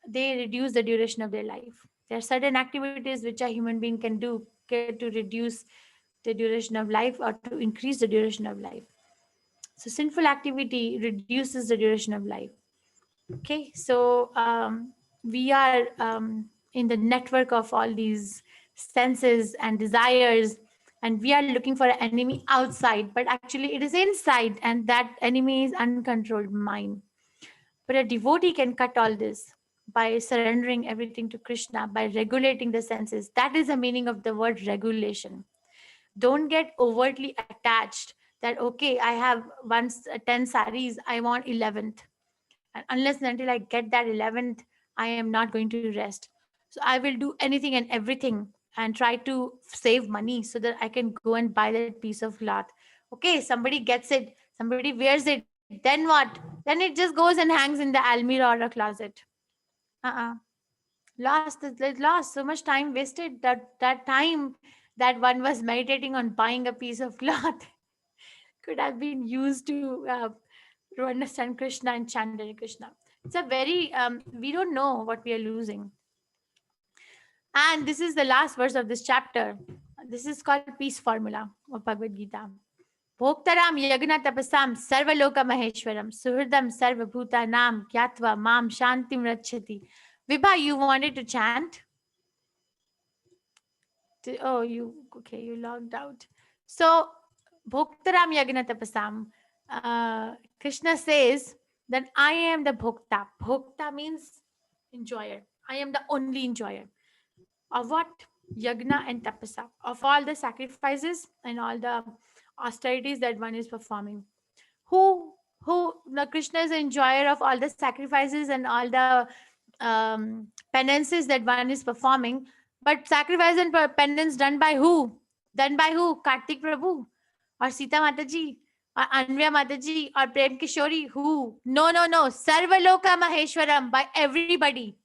they reduce the duration of their life. There are certain activities which a human being can do to reduce the duration of life or to increase the duration of life. So sinful activity reduces the duration of life. Okay, so we are in the network of all these senses and desires, and we are looking for an enemy outside, but actually it is inside, and that enemy is uncontrolled mind. But a devotee can cut all this by surrendering everything to Krishna, by regulating the senses. That is the meaning of the word regulation. Don't get overtly attached that, okay, I have once 10 saris, I want 11th. And unless and until I get that 11th, I am not going to rest. So I will do anything and everything and try to save money so that I can go and buy that piece of cloth. Okay, somebody gets it, somebody wears it, then what? Then it just goes and hangs in the almirah or a closet. Uh-uh. Lost so much time wasted. That time that one was meditating on buying a piece of cloth could have been used to understand Krishna and chant Hare Krishna. It's a very we don't know what we are losing. And this is the last verse of this chapter. This is called peace formula of Bhagavad Gita. Bhoktaram yagna tapasam sarvaloka maheshwaram suhridam sarvabhutanam kyatva mam shantim rachati. Vibha, you wanted to chant? Oh, you logged out. So Bhoktaram yagna tapasam. Krishna says that I am the Bhokta. Bhokta means enjoyer. I am the only enjoyer. Of what? Yagna and tapasa. Of all the sacrifices and all the austerities that one is performing. Who the Krishna is the enjoyer of all the sacrifices and all the penances that one is performing. But sacrifice and penance done by who? Done by who? Kartik Prabhu or Sita Mataji or Anvya Mataji or Prem Kishori? Who? No. Sarvaloka Maheshwaram, by everybody.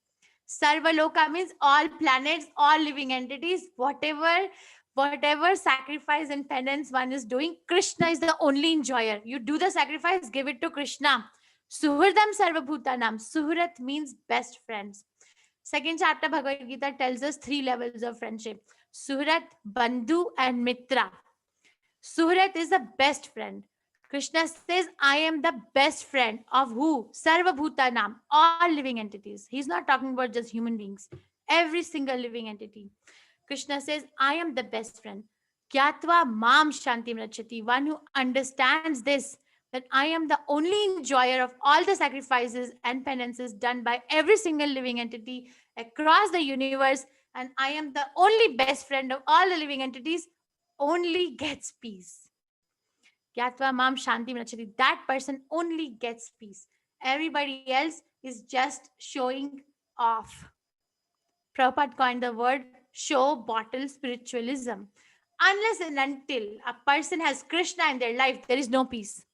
Sarvaloka means all planets, all living entities, whatever sacrifice and penance one is doing, Krishna is the only enjoyer. You do the sacrifice, give it to Krishna. Suhridam Sarvabhutanam. Suhrat means best friends. Second chapter Bhagavad Gita tells us 3 levels of friendship: Suhrat, Bandhu, and Mitra. Suhrat is the best friend. Krishna says, I am the best friend of who? Sarvabhutanam, all living entities. He's not talking about just human beings, every single living entity. Krishna says, I am the best friend. Kyatva mam shantim rachati, one who understands this, that I am the only enjoyer of all the sacrifices and penances done by every single living entity across the universe, and I am the only best friend of all the living entities, only gets peace. Kyatva mam shantim rachati. That person only gets peace. Everybody else is just showing off. Prabhupada coined the word show bottle spiritualism. Unless and until a person has Krishna in their life, there is no peace.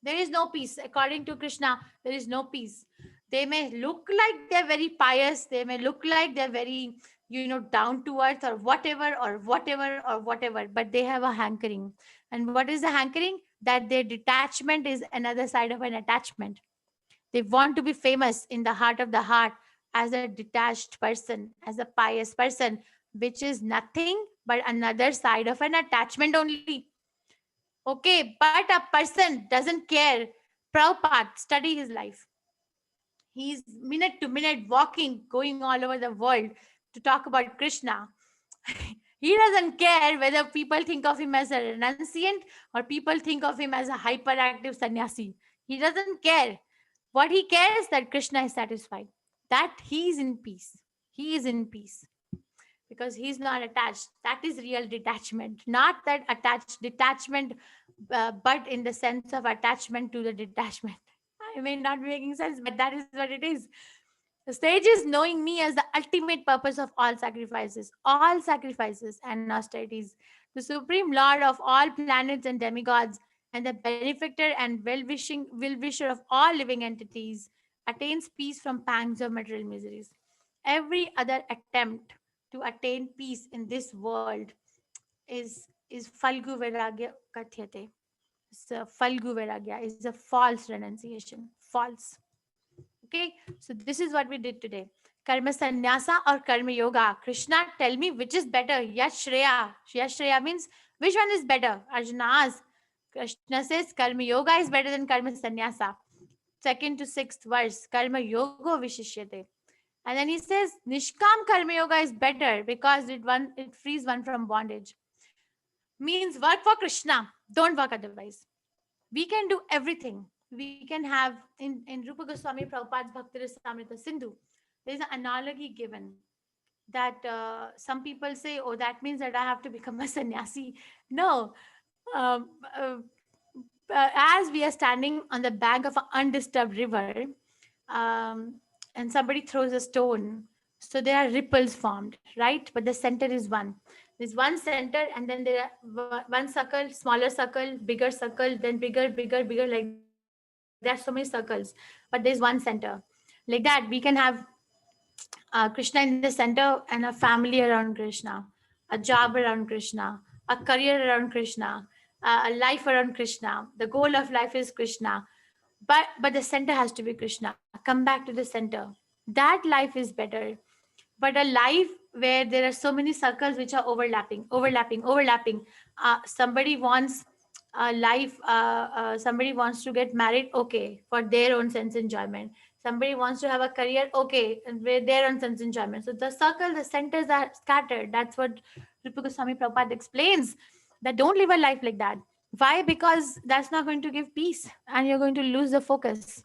There is no peace. According to Krishna, there is no peace. They may look like they're very pious. They may look like they're very, down to earth or whatever, but they have a hankering. And what is the hankering? that their detachment is another side of an attachment. They want to be famous in the heart as a detached person, as a pious person, which is nothing but another side of an attachment only. Okay, but a person doesn't care. Prabhupada, study his life. He's minute to minute walking, going all over the world to talk about Krishna. He doesn't care whether people think of him as a renunciant or people think of him as a hyperactive sannyasi. He doesn't care. What he cares that Krishna is satisfied, that he is in peace. He is in peace because he's not attached. That is real detachment, not that attached detachment, but in the sense of attachment to the detachment. I may not be making sense, but that is what it is. The stage is knowing me as the ultimate purpose of all sacrifices and austerities, the supreme lord of all planets and demigods, and the benefactor and well-wisher of all living entities, attains peace from pangs of material miseries. Every other attempt to attain peace in this world is falgu vairagya kathyate. So falgu vairagya is a false renunciation. False. Okay, so this is what we did today. Karma sannyasa or karma yoga. Krishna, tell me which is better. Yashreya. Yashreya means which one is better? Arjuna asks. Krishna says karma yoga is better than karma sannyasa. Second to sixth verse. Karma yoga vishishyate. And then he says nishkam karma yoga is better because it frees one from bondage. Means work for Krishna. Don't work otherwise. We can do everything. We can have in Rupa Goswami Prabhupada's Bhakti Rasamrita Sindhu, there is an analogy given that some people say, oh, that means that I have to become a sannyasi. No. Um, uh, as we are standing on the bank of an undisturbed river, um, and somebody throws a stone, so there are ripples formed, right? But the center is one. There's one center, and then there are one circle, smaller circle, bigger circle, then bigger, bigger, bigger. Like there are so many circles, but there's one center. Like that, we can have Krishna in the center and a family around Krishna, a job around Krishna, a career around Krishna, a life around Krishna. The goal of life is Krishna, but the center has to be Krishna. Come back to the center. That life is better. But a life where there are so many circles which are overlapping. Somebody wants a life. Somebody wants to get married. Okay, for their own sense enjoyment. Somebody wants to have a career. Okay, and with their own sense enjoyment. So the centers are scattered. That's what Rupa Goswami Prabhupada explains. That don't live a life like that. Why? Because that's not going to give peace, and you're going to lose the focus.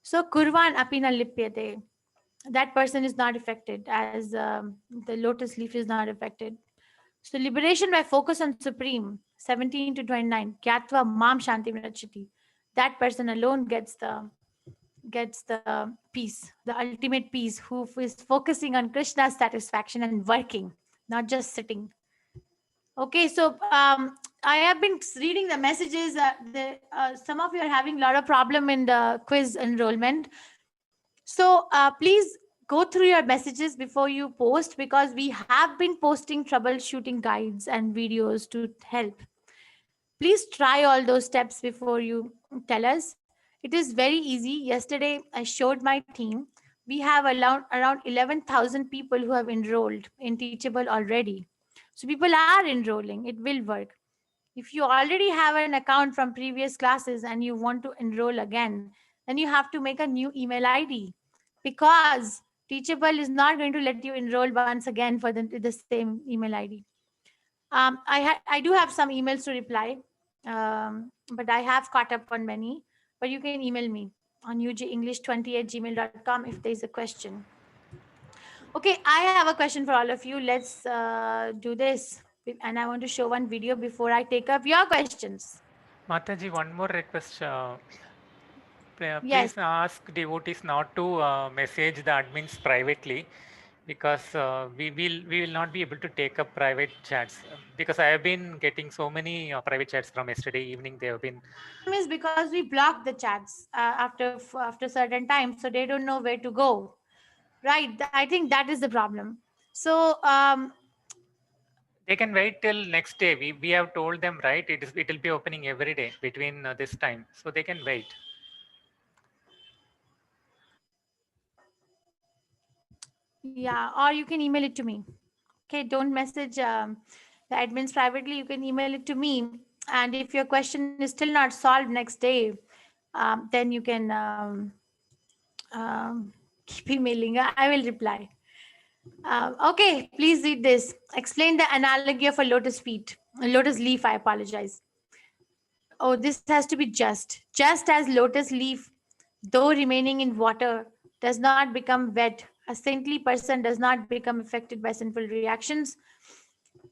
So kurvan apina lipyate. That person is not affected, as the lotus leaf is not affected. So liberation by focus on Supreme, 17 to 29. Kyatva mam shanti rachiti. That person alone gets the peace, the ultimate peace, who is focusing on Krishna's satisfaction and working, not just sitting. Okay, so I have been reading the messages. Some of you are having a lot of problem in the quiz enrollment. So please go through your messages before you post, because we have been posting troubleshooting guides and videos to help. Please try all those steps before you tell us. It is very easy. Yesterday, I showed my team. We have around 11,000 people who have enrolled in Teachable already. So people are enrolling. It will work. If you already have an account from previous classes and you want to enroll again, then you have to make a new email ID, because Teachable is not going to let you enroll once again for the same email ID. I do have some emails to reply, but I have caught up on many. But you can email me on ujenglish20@gmail.com if there's a question. Okay, I have a question for all of you. Let's do this. And I want to show one video before I take up your questions. Mataji, one more request. Please Yes. ask devotees not to message the admins privately, because we will not be able to take up private chats, because I have been getting so many private chats from yesterday evening. They have been. Is because we block the chats after certain time, so they don't know where to go. Right. I think that is the problem. So They can wait till next day. We have told them, right? It will be opening every day between this time, so they can wait. Yeah, or you can email it to me. Okay, don't message the admins privately. You can email it to me. And if your question is still not solved next day, then you can keep emailing. I will reply. Okay, please read this. Explain the analogy of a lotus feet, a lotus leaf. I apologize. Oh, this has to be just. Just as lotus leaf, though remaining in water, does not become wet, a saintly person does not become affected by sinful reactions.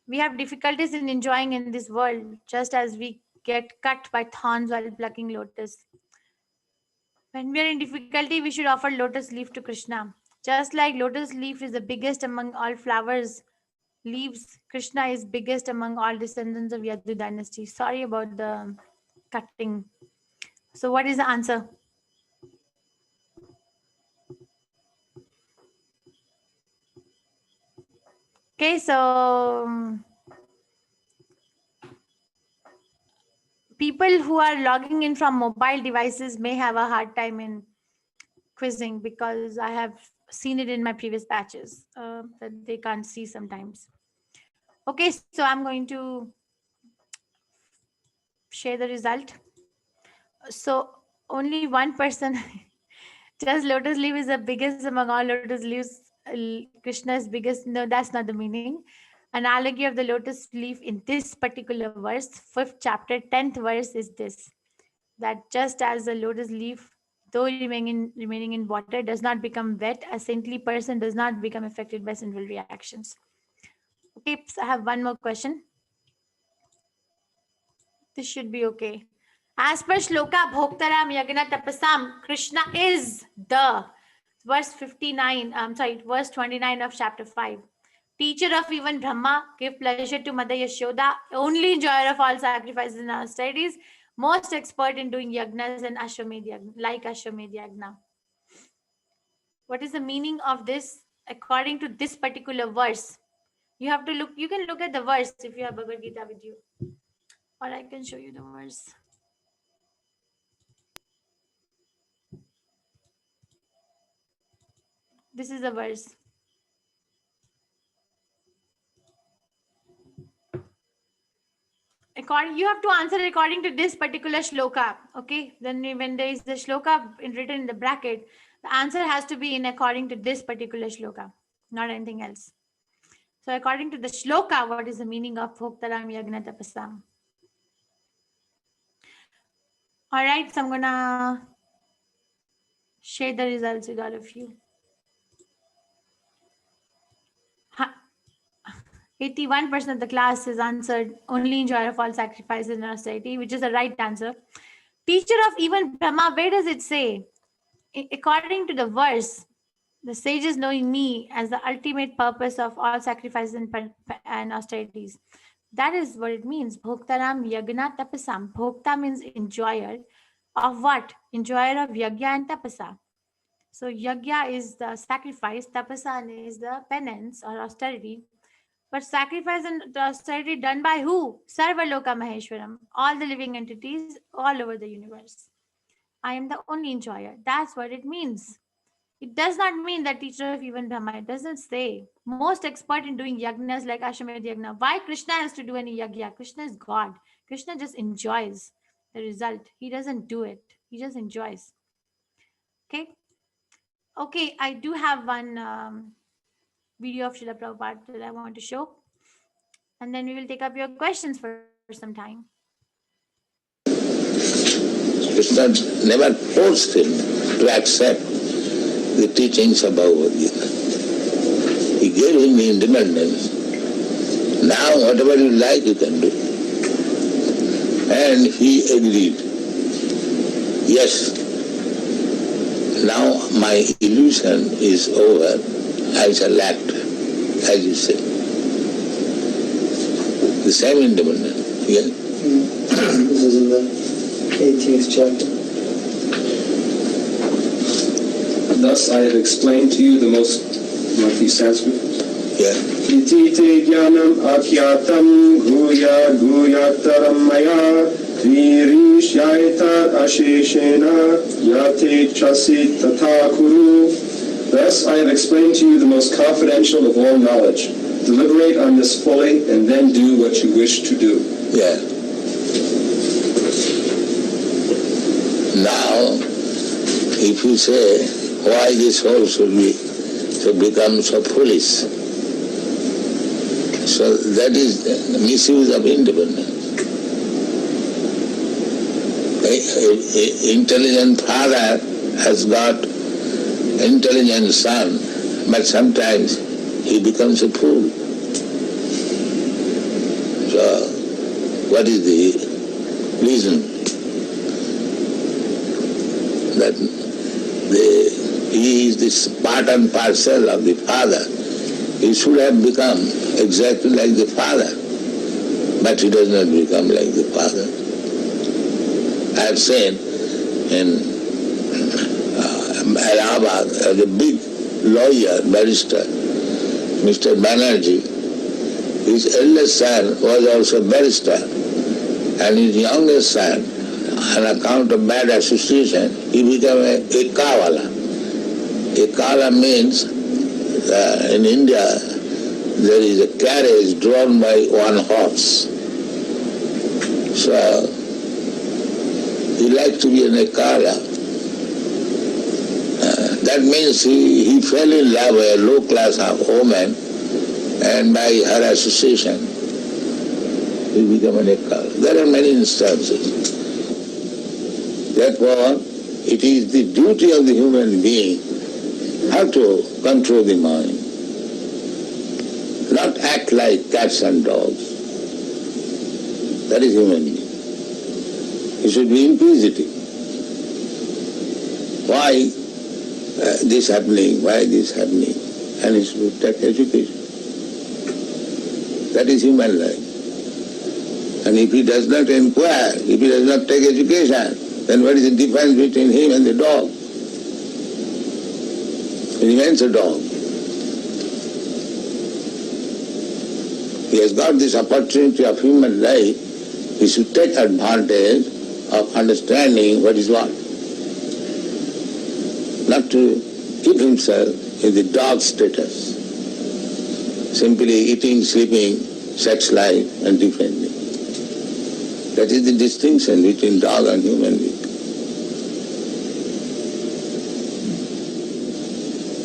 We have difficulties in enjoying in this world, just as we get cut by thorns while plucking lotus. When we are in difficulty, we should offer lotus leaf to Krishna. Just like lotus leaf is the biggest among all flowers, leaves, Krishna is biggest among all descendants of Yadu dynasty. Sorry about the cutting. So what is the answer? Okay, so people who are logging in from mobile devices may have a hard time in quizzing because I have seen it in my previous batches that they can't see sometimes. Okay, so I'm going to share the result. So only one person, just lotus leaf is the biggest among all lotus leaves. Krishna is biggest. No, that's not the meaning. Analogy of the lotus leaf in this particular verse, 5th chapter, 10th verse is this, that just as a lotus leaf, though remaining in water, does not become wet, a saintly person does not become affected by sinful reactions. Okay, so I have one more question. This should be okay. As per Shloka, Bhoktaram Yagna Tapasam, Krishna is the, verse 59, verse 29 of chapter 5. Teacher of even Brahma, give pleasure to Mother Yashoda, only enjoyer of all sacrifices and austerities, most expert in doing yagnas and Ashwamedh yagna, like Ashwamedh yagna. What is the meaning of this according to this particular verse? You have to look, you can look at the verse if you have Bhagavad Gita with you. Or I can show you the verse. This is the verse. You have to answer according to this particular shloka. Okay, then when there is the shloka written in the bracket, the answer has to be in according to this particular shloka, not anything else. So according to the shloka, what is the meaning of Bhoktaram Yagna Tapasam? All right, so I'm gonna share the results with all of you. 81% of the class has answered only enjoyer of all sacrifices and austerity, which is the right answer. Teacher of even Brahma, where does it say? According to the verse, the sages knowing me as the ultimate purpose of all sacrifices and austerities. That is what it means. Bhoktaram yagna tapasam. Bhokta means enjoyer of what? Enjoyer of yagya and tapasa. So yagya is the sacrifice, tapasa is the penance or austerity. But sacrifice and austerity done by who? Sarvaloka Maheshwaram. All the living entities all over the universe. I am the only enjoyer. That's what it means. It does not mean that teacher of even Brahma. It doesn't say. Most expert in doing yagnas like Ashwamedh yagna. Why Krishna has to do any yagya? Krishna is God. Krishna just enjoys the result. He doesn't do it. He just enjoys. Okay. Okay, I do have one video of Srila Prabhupada that I want to show. And then we will take up your questions for some time. Krishna never forced him to accept the teachings of Bhagavad Gita. He gave him independence. Now whatever you like you can do. And he agreed. Yes, now my illusion is over. I shall act, as you say. The same independence. Yeah? This is in the 18th chapter. Thus I have explained to you the most lengthy Sanskrit. Yeah. Iti te jnanam akyatam guya guyataram maya virishyayata asheshena yate chasi tatha kuru. Thus I have explained to you the most confidential of all knowledge. Deliberate on this fully and then do what you wish to do. Yeah. Now, if you say, why this soul should become so foolish? So that is misuse of independence. An intelligent father has got intelligent son, but sometimes he becomes a fool. So, what is the reason? That he is this part and parcel of the father. He should have become exactly like the father, but he does not become like the father. I have seen in Allahabad, as a big lawyer, barrister, Mr. Banerjee, his eldest son was also a barrister, and his youngest son, on account of bad association, he became a kawala. A kawala means, in India, there is a carriage drawn by one horse. So, he liked to be an ekala. That means he fell in love with a low-class woman, and by her association, he became an ekala. There are many instances. Therefore, it is the duty of the human being how to control the mind. Not act like cats and dogs. That is human being. He should be inquisitive. Why this happening? Why this happening? And he should take education. That is human life. And if he does not inquire, if he does not take education, then what is the difference between him and the dog? He remains a dog. He has got this opportunity of human life. He should take advantage of understanding what is what. Not to keep himself in the dog status, simply eating, sleeping, sex life, and defending. That is the distinction between dog and human being.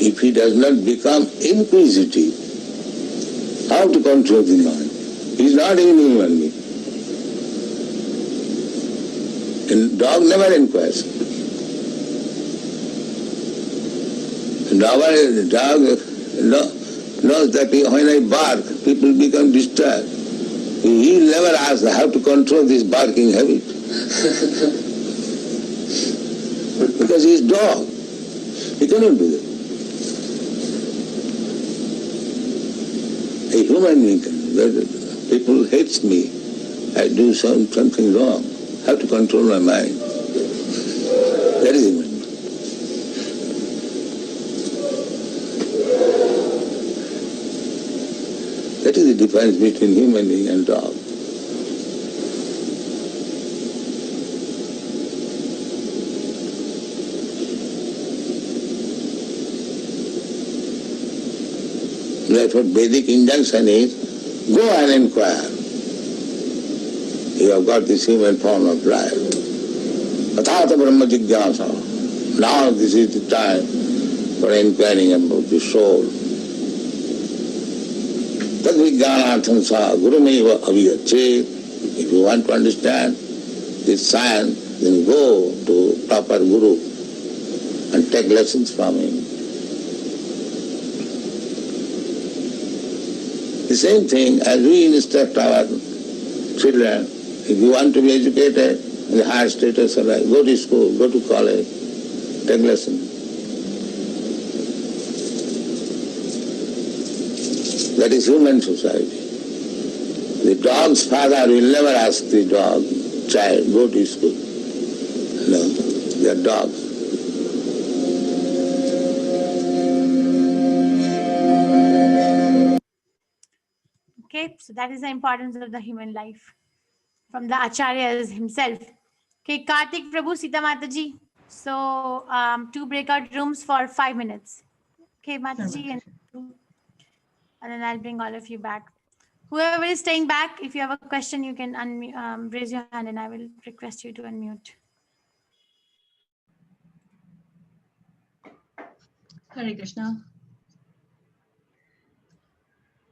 If he does not become inquisitive, how to control the mind? He is not even human being. And dog never inquires. The dog knows that when I bark, people become disturbed. He will never ask how to control this barking habit. Because he is dog. He cannot do that. A human being can do that. People hate me. I do something wrong. How to control my mind? That is human being. That is the difference between human being and dog. Therefore, Vedic injunction is, go and inquire. You have got this human form of life. Athata Brahma Jigyasa. Now this is the time for inquiring about the soul. Tad Vijnanartham sa Gurumeva Aviyachet. If you want to understand this science, then go to proper Guru and take lessons from him. The same thing as we instruct our children. If you want to be educated in the higher status of life, go to school, go to college, take lessons. That is human society. The dog's father will never ask the dog, child, go to school. No, they are dogs. Okay, so that is the importance of the human life from the Acharyas himself. Okay, Kartik Prabhu, Sita Mataji. So, 2 breakout rooms for 5 minutes. Okay, Mataji, and then I'll bring all of you back. Whoever is staying back, if you have a question, you can raise your hand and I will request you to unmute. Hare Krishna.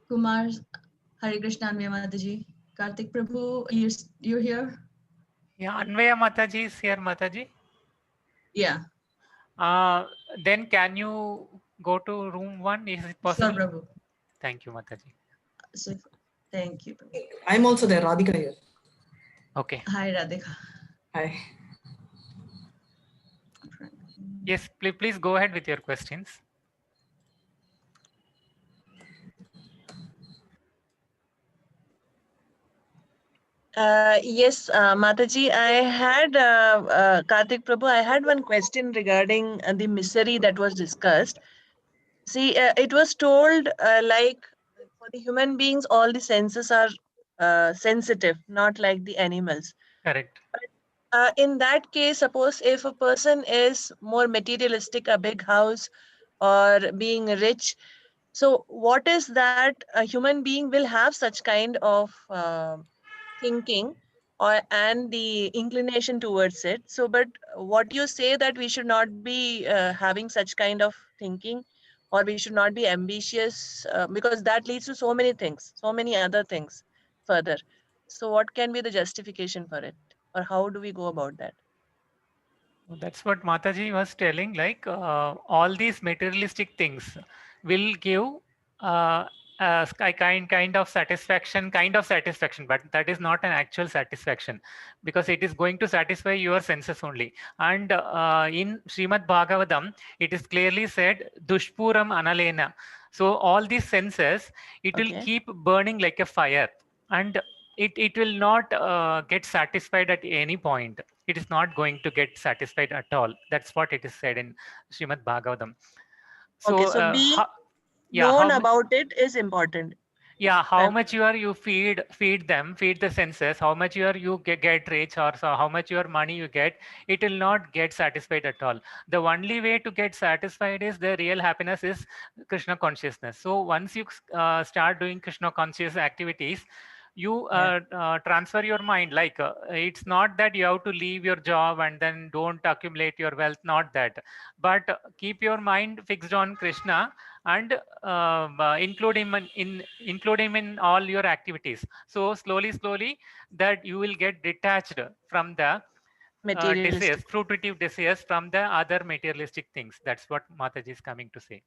Kumar, Hare Krishna, Anvaya Mataji. Kartik Prabhu, you're here? Yeah, Anvaya Mataji is here, Mataji. Yeah. Then can you go to room 1? Is it possible? Sure, Prabhu. Thank you, Mataji. So, thank you, Prabhu. I'm also there, Radhika here. Okay. Hi, Radhika. Hi. Yes, please go ahead with your questions. Yes, Mataji, I had, Kartik Prabhu, I had one question regarding the misery that was discussed. See, it was told like for the human beings, all the senses are sensitive, not like the animals. Correct. In that case, suppose if a person is more materialistic, a big house or being rich, so what is that a human being will have such kind of thinking and the inclination towards it. So, but what you say that we should not be having such kind of thinking, or we should not be ambitious because that leads to so many things, so many other things further. So what can be the justification for it, or how do we go about that? That's what Mataji was telling, like all these materialistic things will give a kind of satisfaction, but that is not an actual satisfaction, because it is going to satisfy your senses only. And in Srimad Bhagavatam, it is clearly said, Dushpuram Analena. So all these senses, it will keep burning like a fire, and it will not get satisfied at any point. It is not going to get satisfied at all. That's what it is said in Srimad Bhagavatam. So, Okay, so being yeah, known about it is important. Yeah, how much you feed the senses, how much you get rich, or so how much your money you get, it will not get satisfied at all. The only way to get satisfied is the real happiness is Krishna consciousness. So once you start doing Krishna conscious activities, you transfer your mind, like it's not that you have to leave your job and then don't accumulate your wealth, not that, but keep your mind fixed on Krishna and include him in all your activities. So slowly that you will get detached from the desires, fruitive desires, from the other materialistic things. That's what Mataji is coming to say.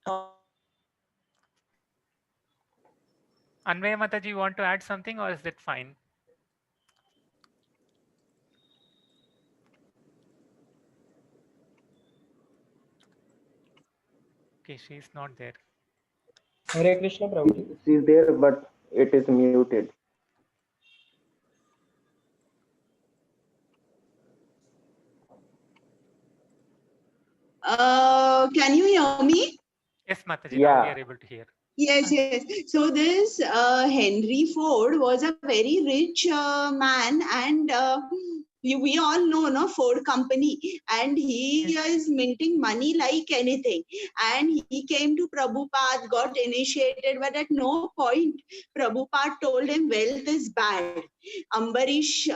Anvaya Mataji, you want to add something, or is that fine? Okay, she is not there. Hare Krishna, Prabhuji. She is there, but it is muted. Can you hear me? Yes, Mataji, now we are able to hear. Yes. So this Henry Ford was a very rich man, and we all know, no, Ford company, and he is minting money like anything. And he came to Prabhupada, got initiated, but at no point Prabhupada told him wealth is bad. Ambarish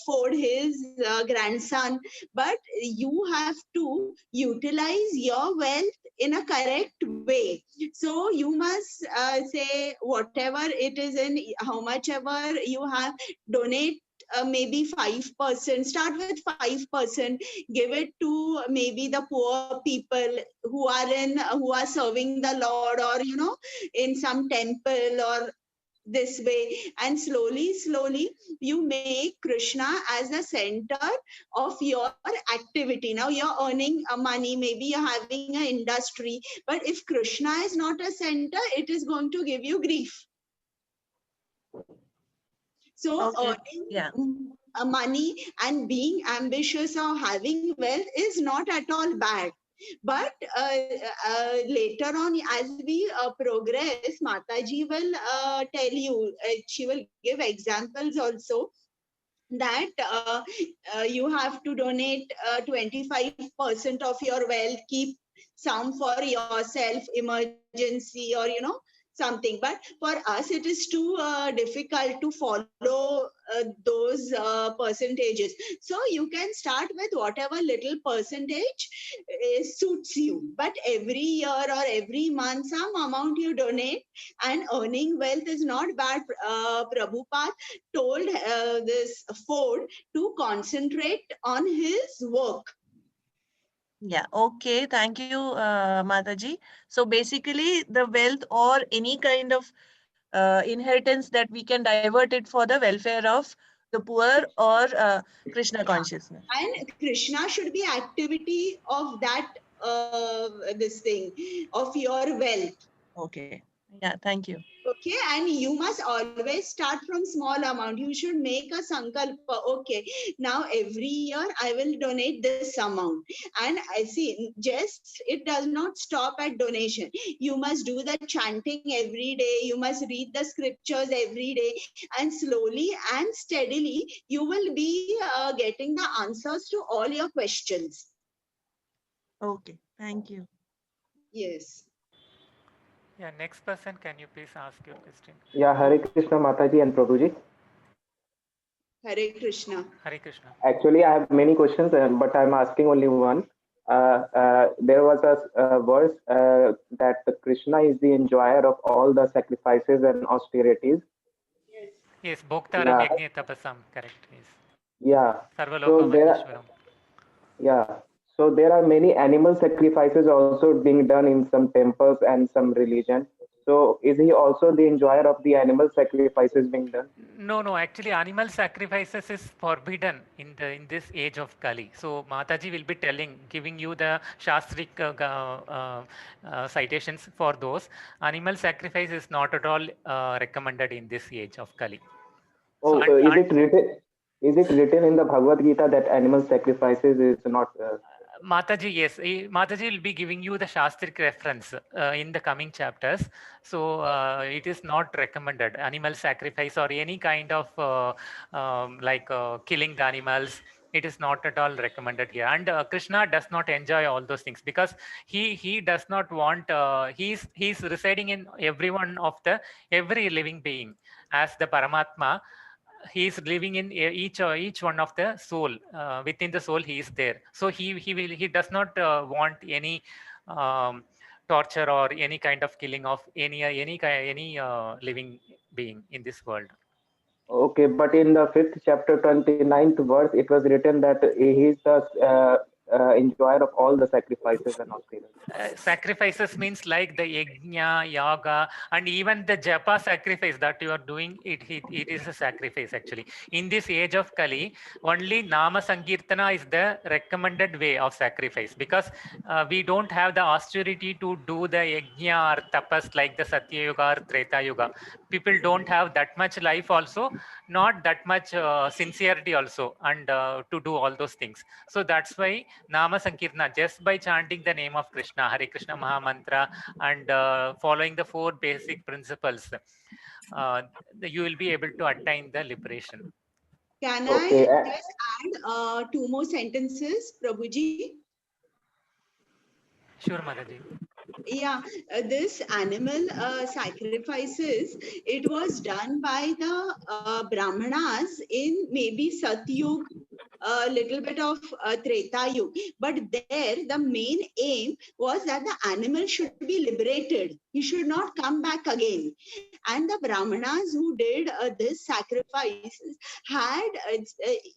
Ford, his grandson, but you have to utilize your wealth in a correct way. So you must say whatever it is, in how much ever you have, donate maybe 5%, start with 5%, give it to maybe the poor people who are serving the Lord, or in some temple, or this way, and slowly you make Krishna as the center of your activity. Now you're earning money, maybe you're having an industry, but if Krishna is not a center, it is going to give you grief. So earning money and being ambitious or having wealth is not at all bad. But later on, as we progress, Mataji will tell you, she will give examples also, that you have to donate 25% of your wealth, keep some for yourself, emergency, or something. But for us it is too difficult to follow those percentages. So you can start with whatever little percentage suits you, but every year or every month some amount you donate, and earning wealth is not bad. Prabhupada told this Ford to concentrate on his work. Yeah, okay. Thank you, Mataji. So basically, the wealth or any kind of inheritance that we can divert it for the welfare of the poor or Krishna consciousness. And Krishna should be activity of that this thing of your wealth. Okay. Yeah, thank you. Okay, and you must always start from small amount. You should make a sankalpa. Okay, now every year I will donate this amount. And I see, just it does not stop at donation. You must do the chanting every day. You must read the scriptures every day, and slowly and steadily you will be getting the answers to all your questions. Okay, thank you. Yes. Yeah, next person, can you please ask your question? Yeah, Hare Krishna Mataji and Prabhuji. Hare Krishna. Hare Krishna. Actually, I have many questions, but I'm asking only one. There was a verse that Krishna is the enjoyer of all the sacrifices and austerities. Yes, Bhoktaram Yajna Tapasam, correct. Yes. Yeah. Sarvaloka So there, Maheshwaram. yeah. So there are many animal sacrifices also being done in some temples and some religion. So is he also the enjoyer of the animal sacrifices being done? No. Actually, animal sacrifices is forbidden in this age of Kali. So Mataji will be giving you the Shastric citations for those. Animal sacrifice is not at all recommended in this age of Kali. Oh, So, is it written? Is it written in the Bhagavad Gita that animal sacrifices is not? Mataji, yes. Mataji will be giving you the Shastric reference in the coming chapters. So it is not recommended. Animal sacrifice or any kind of killing the animals. It is not at all recommended here. And Krishna does not enjoy all those things because he does not want. He's residing in every living being as the Paramatma. He is living in each one of the soul. Within the soul he is there, so he does not want any torture or any kind of killing of any living being in this world. Okay, but in the 5th chapter, 29th verse, it was written that he is the enjoyer of all the sacrifices and austerities. Sacrifices means like the yajna, yoga, and even the japa sacrifice that you are doing, it is a sacrifice actually. In this age of Kali, only Nama Sankirtana is the recommended way of sacrifice because we don't have the austerity to do the yajna or tapas like the Satya Yuga or Treta Yuga. People don't have that much life also, not that much sincerity also, and to do all those things. So that's why Nama Sankirtana, just by chanting the name of Krishna, Hare Krishna Mahamantra, and following the 4 basic principles, you will be able to attain the liberation. Can Okay. I just add 2 more sentences, Prabhuji? Sure, Mataji. Yeah, this animal sacrifices, it was done by the Brahmanas in maybe Satyug, a little bit of Treta Yuga. But there, the main aim was that the animal should be liberated. He should not come back again. And the Brahmanas who did this sacrifice had,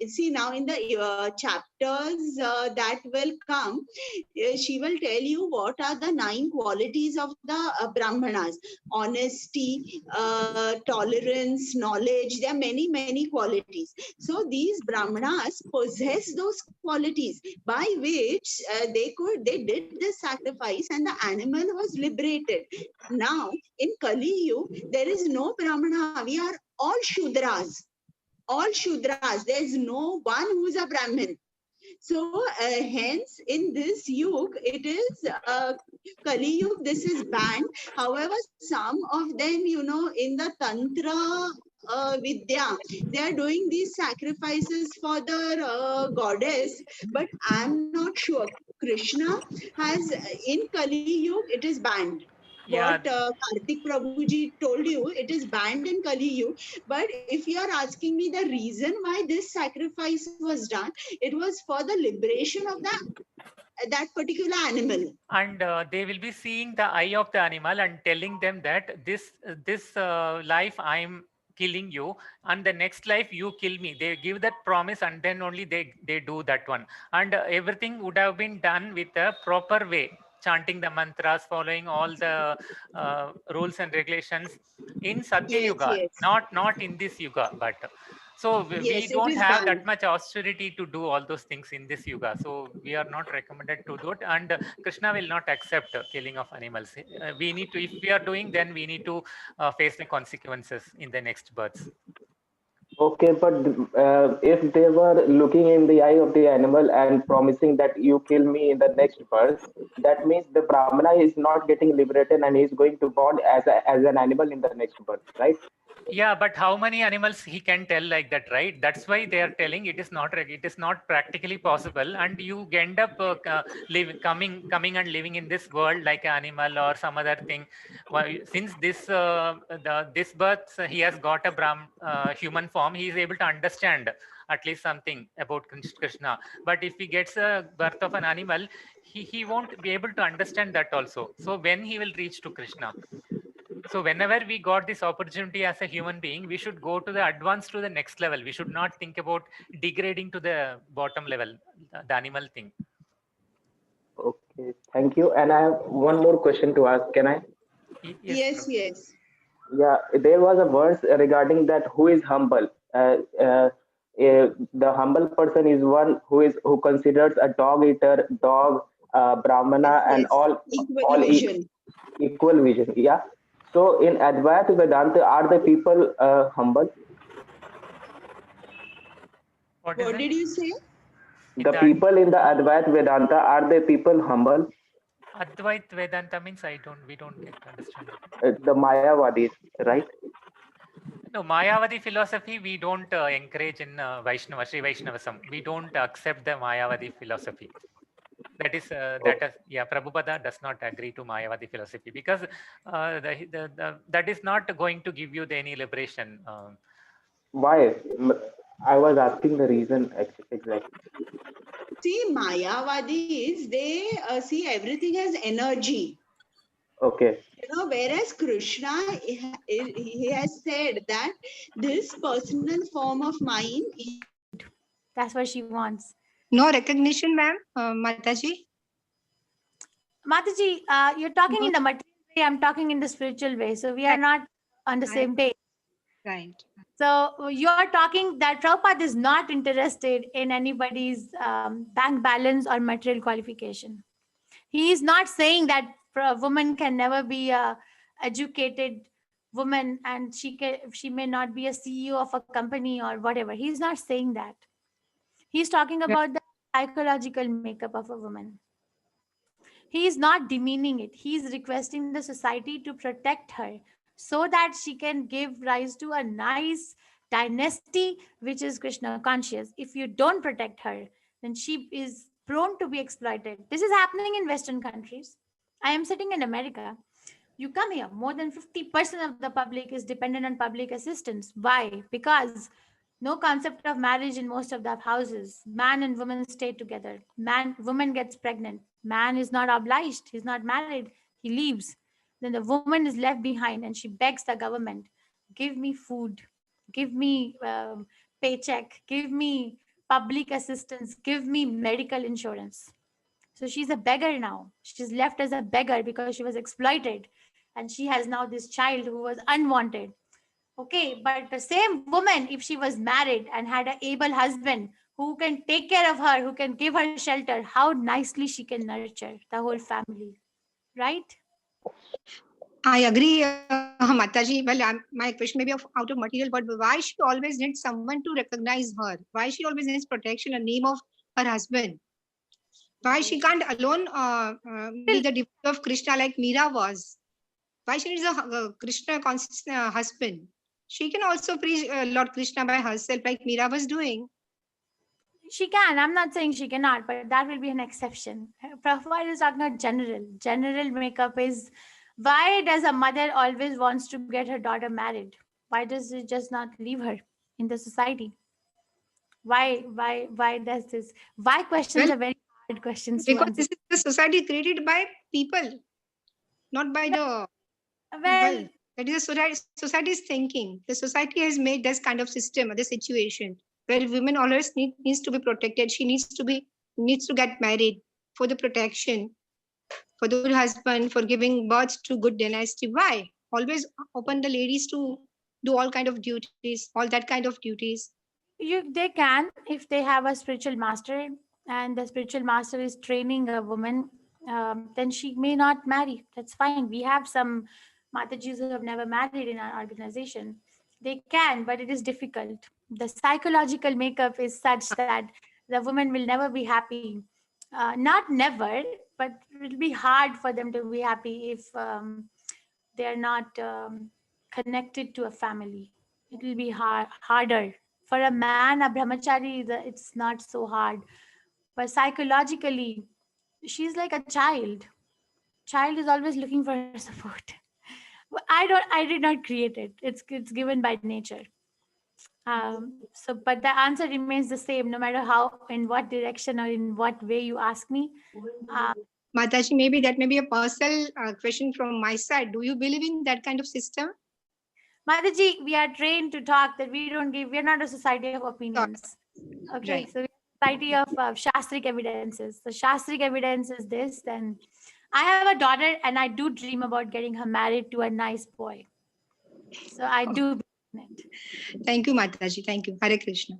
see now in the chapters that will come, she will tell you what are the 9 qualities of the Brahmanas. Honesty, tolerance, knowledge. There are many qualities. So these Brahmanas possess those qualities by which they did the sacrifice and the animal was liberated. Now in Kali Yuga, there is no Brahmana. We are all Shudras. All Shudras. There is no one who is a Brahmin. So hence in this yug, it is Kali Yug, this is banned. However, some of them, in the Tantra Vidya, they are doing these sacrifices for the goddess, but I'm not sure. Krishna has in Kali Yug, it is banned. Yeah, What Kartik Prabhuji told you, it is banned in Kali Yug. But if you are asking me the reason why this sacrifice was done, it was for the liberation of that particular animal. and they will be seeing the eye of the animal and telling them that this life I'm killing you, and the next life you kill me. They give that promise, and then only they do that one. And everything would have been done with a proper way, chanting the mantras, following all the rules and regulations in Satya Yes, Yuga, yes. not in this Yuga. But so we Yes, it don't is have that banned. much austerity to do all those things in this Yuga. So we are not recommended to do it. And Krishna will not accept killing of animals. We need to, if we are doing, then we need to face the consequences in the next births. Okay, but if they were looking in the eye of the animal and promising that you kill me in the next birth, that means the Brahmana is not getting liberated and he is going to born as an animal in the next birth, right? Yeah, but how many animals he can tell like that, right? That's why they are telling it is not practically possible, and you end up coming and living in this world like an animal or some other thing. Since this birth he has got a human form, he is able to understand at least something about Krishna. But if he gets a birth of an animal, he won't be able to understand that also. So when he will reach to Krishna? So whenever we got this opportunity as a human being, we should go to the advance to the next level. We should not think about degrading to the bottom level, the animal thing. Okay, thank you. And I have one more question to ask. Can I? Yes, yes. Yeah, there was a verse regarding that who is humble. The humble person is one who considers a dog eater, dog, brahmana, and Yes. Equal all vision. equal vision. Yeah. So in Advaita Vedanta, are the people humble? What did you say? The people in the Advaita Vedanta, are they people humble? Advaita Vedanta means we don't get to understand. The Mayavadis, right? No, Mayavadi philosophy we don't encourage in Vaishnava, Sri Vaishnavism. We don't accept the Mayavadi philosophy. That is, Prabhupada does not agree to Mayavadi philosophy because that is not going to give you any liberation. Why? I was asking the reason exactly. See, Mayavadis, they see everything as energy. Okay. Whereas Krishna, he has said that this personal form of mine. That's what she wants. No recognition, ma'am, Mataji. Mataji, you're talking in the material way, I'm talking in the spiritual way. So we are not on the same page. Right. So you're talking that Prabhupada is not interested in anybody's bank balance or material qualification. He is not saying that a woman can never be a educated woman and she may not be a CEO of a company or whatever. He's not saying that. He's talking about the psychological makeup of a woman. He is not demeaning it. He is requesting the society to protect her so that she can give rise to a nice dynasty which is Krishna conscious. If you don't protect her, then she is prone to be exploited. This is happening in Western countries. I am sitting in America. You come here, more than 50% of the public is dependent on public assistance. Why? Because no concept of marriage in most of the houses. Man and woman stay together. Woman gets pregnant. Man is not obliged. He's not married. He leaves. Then the woman is left behind and she begs the government, give me food, give me paycheck, give me public assistance, give me medical insurance. So she's a beggar now. She's left as a beggar because she was exploited. And she has now this child who was unwanted. Okay, but the same woman, if she was married and had an able husband who can take care of her, who can give her shelter, how nicely she can nurture the whole family, right? I agree, Mataji. Well, my question may be out of material, but why she always needs someone to recognize her? Why she always needs protection, a name of her husband. Why she can't alone be the devotee of Krishna like Meera was? Why she needs a Krishna conscious husband? She can also preach Lord Krishna by herself like Meera was doing. She can. I'm not saying she cannot, but that will be an exception. Prabhupada is talking about general. General makeup is, why does a mother always wants to get her daughter married? Why does it just not leave her in the society? Why does this? Why questions Well, are very hard questions to because answer. this is the society created by people, not by the Well, that is the society's thinking. The society has made this kind of system or the situation where women always needs to be protected. She needs to get married for the protection, for the good husband, for giving birth to good dynasty. Why? Always open the ladies to do all kind of duties, all that kind of duties. they can if they have a spiritual master and the spiritual master is training a woman, then she may not marry. That's fine. We have some matajis who have never married in our organization. They can, but it is difficult. The psychological makeup is such that the woman will never be happy. Not never, but it will be hard for them to be happy if they are not connected to a family. It will be harder. For a man, a brahmachari, it's not so hard. But psychologically, she's like a child. Child is always looking for support. I did not create it. It's given by nature. But the answer remains the same, no matter how, in what direction or in what way you ask me. Mataji, maybe that may be a personal question from my side. Do you believe in that kind of system? Mataji, we are trained to talk that we're not a society of opinions. Okay, Right. so we're a society of shastric evidences. The shastric evidence is this, then I have a daughter and I do dream about getting her married to a nice boy. So I do believe in it. Thank you, Mataji. Thank you. Hare Krishna.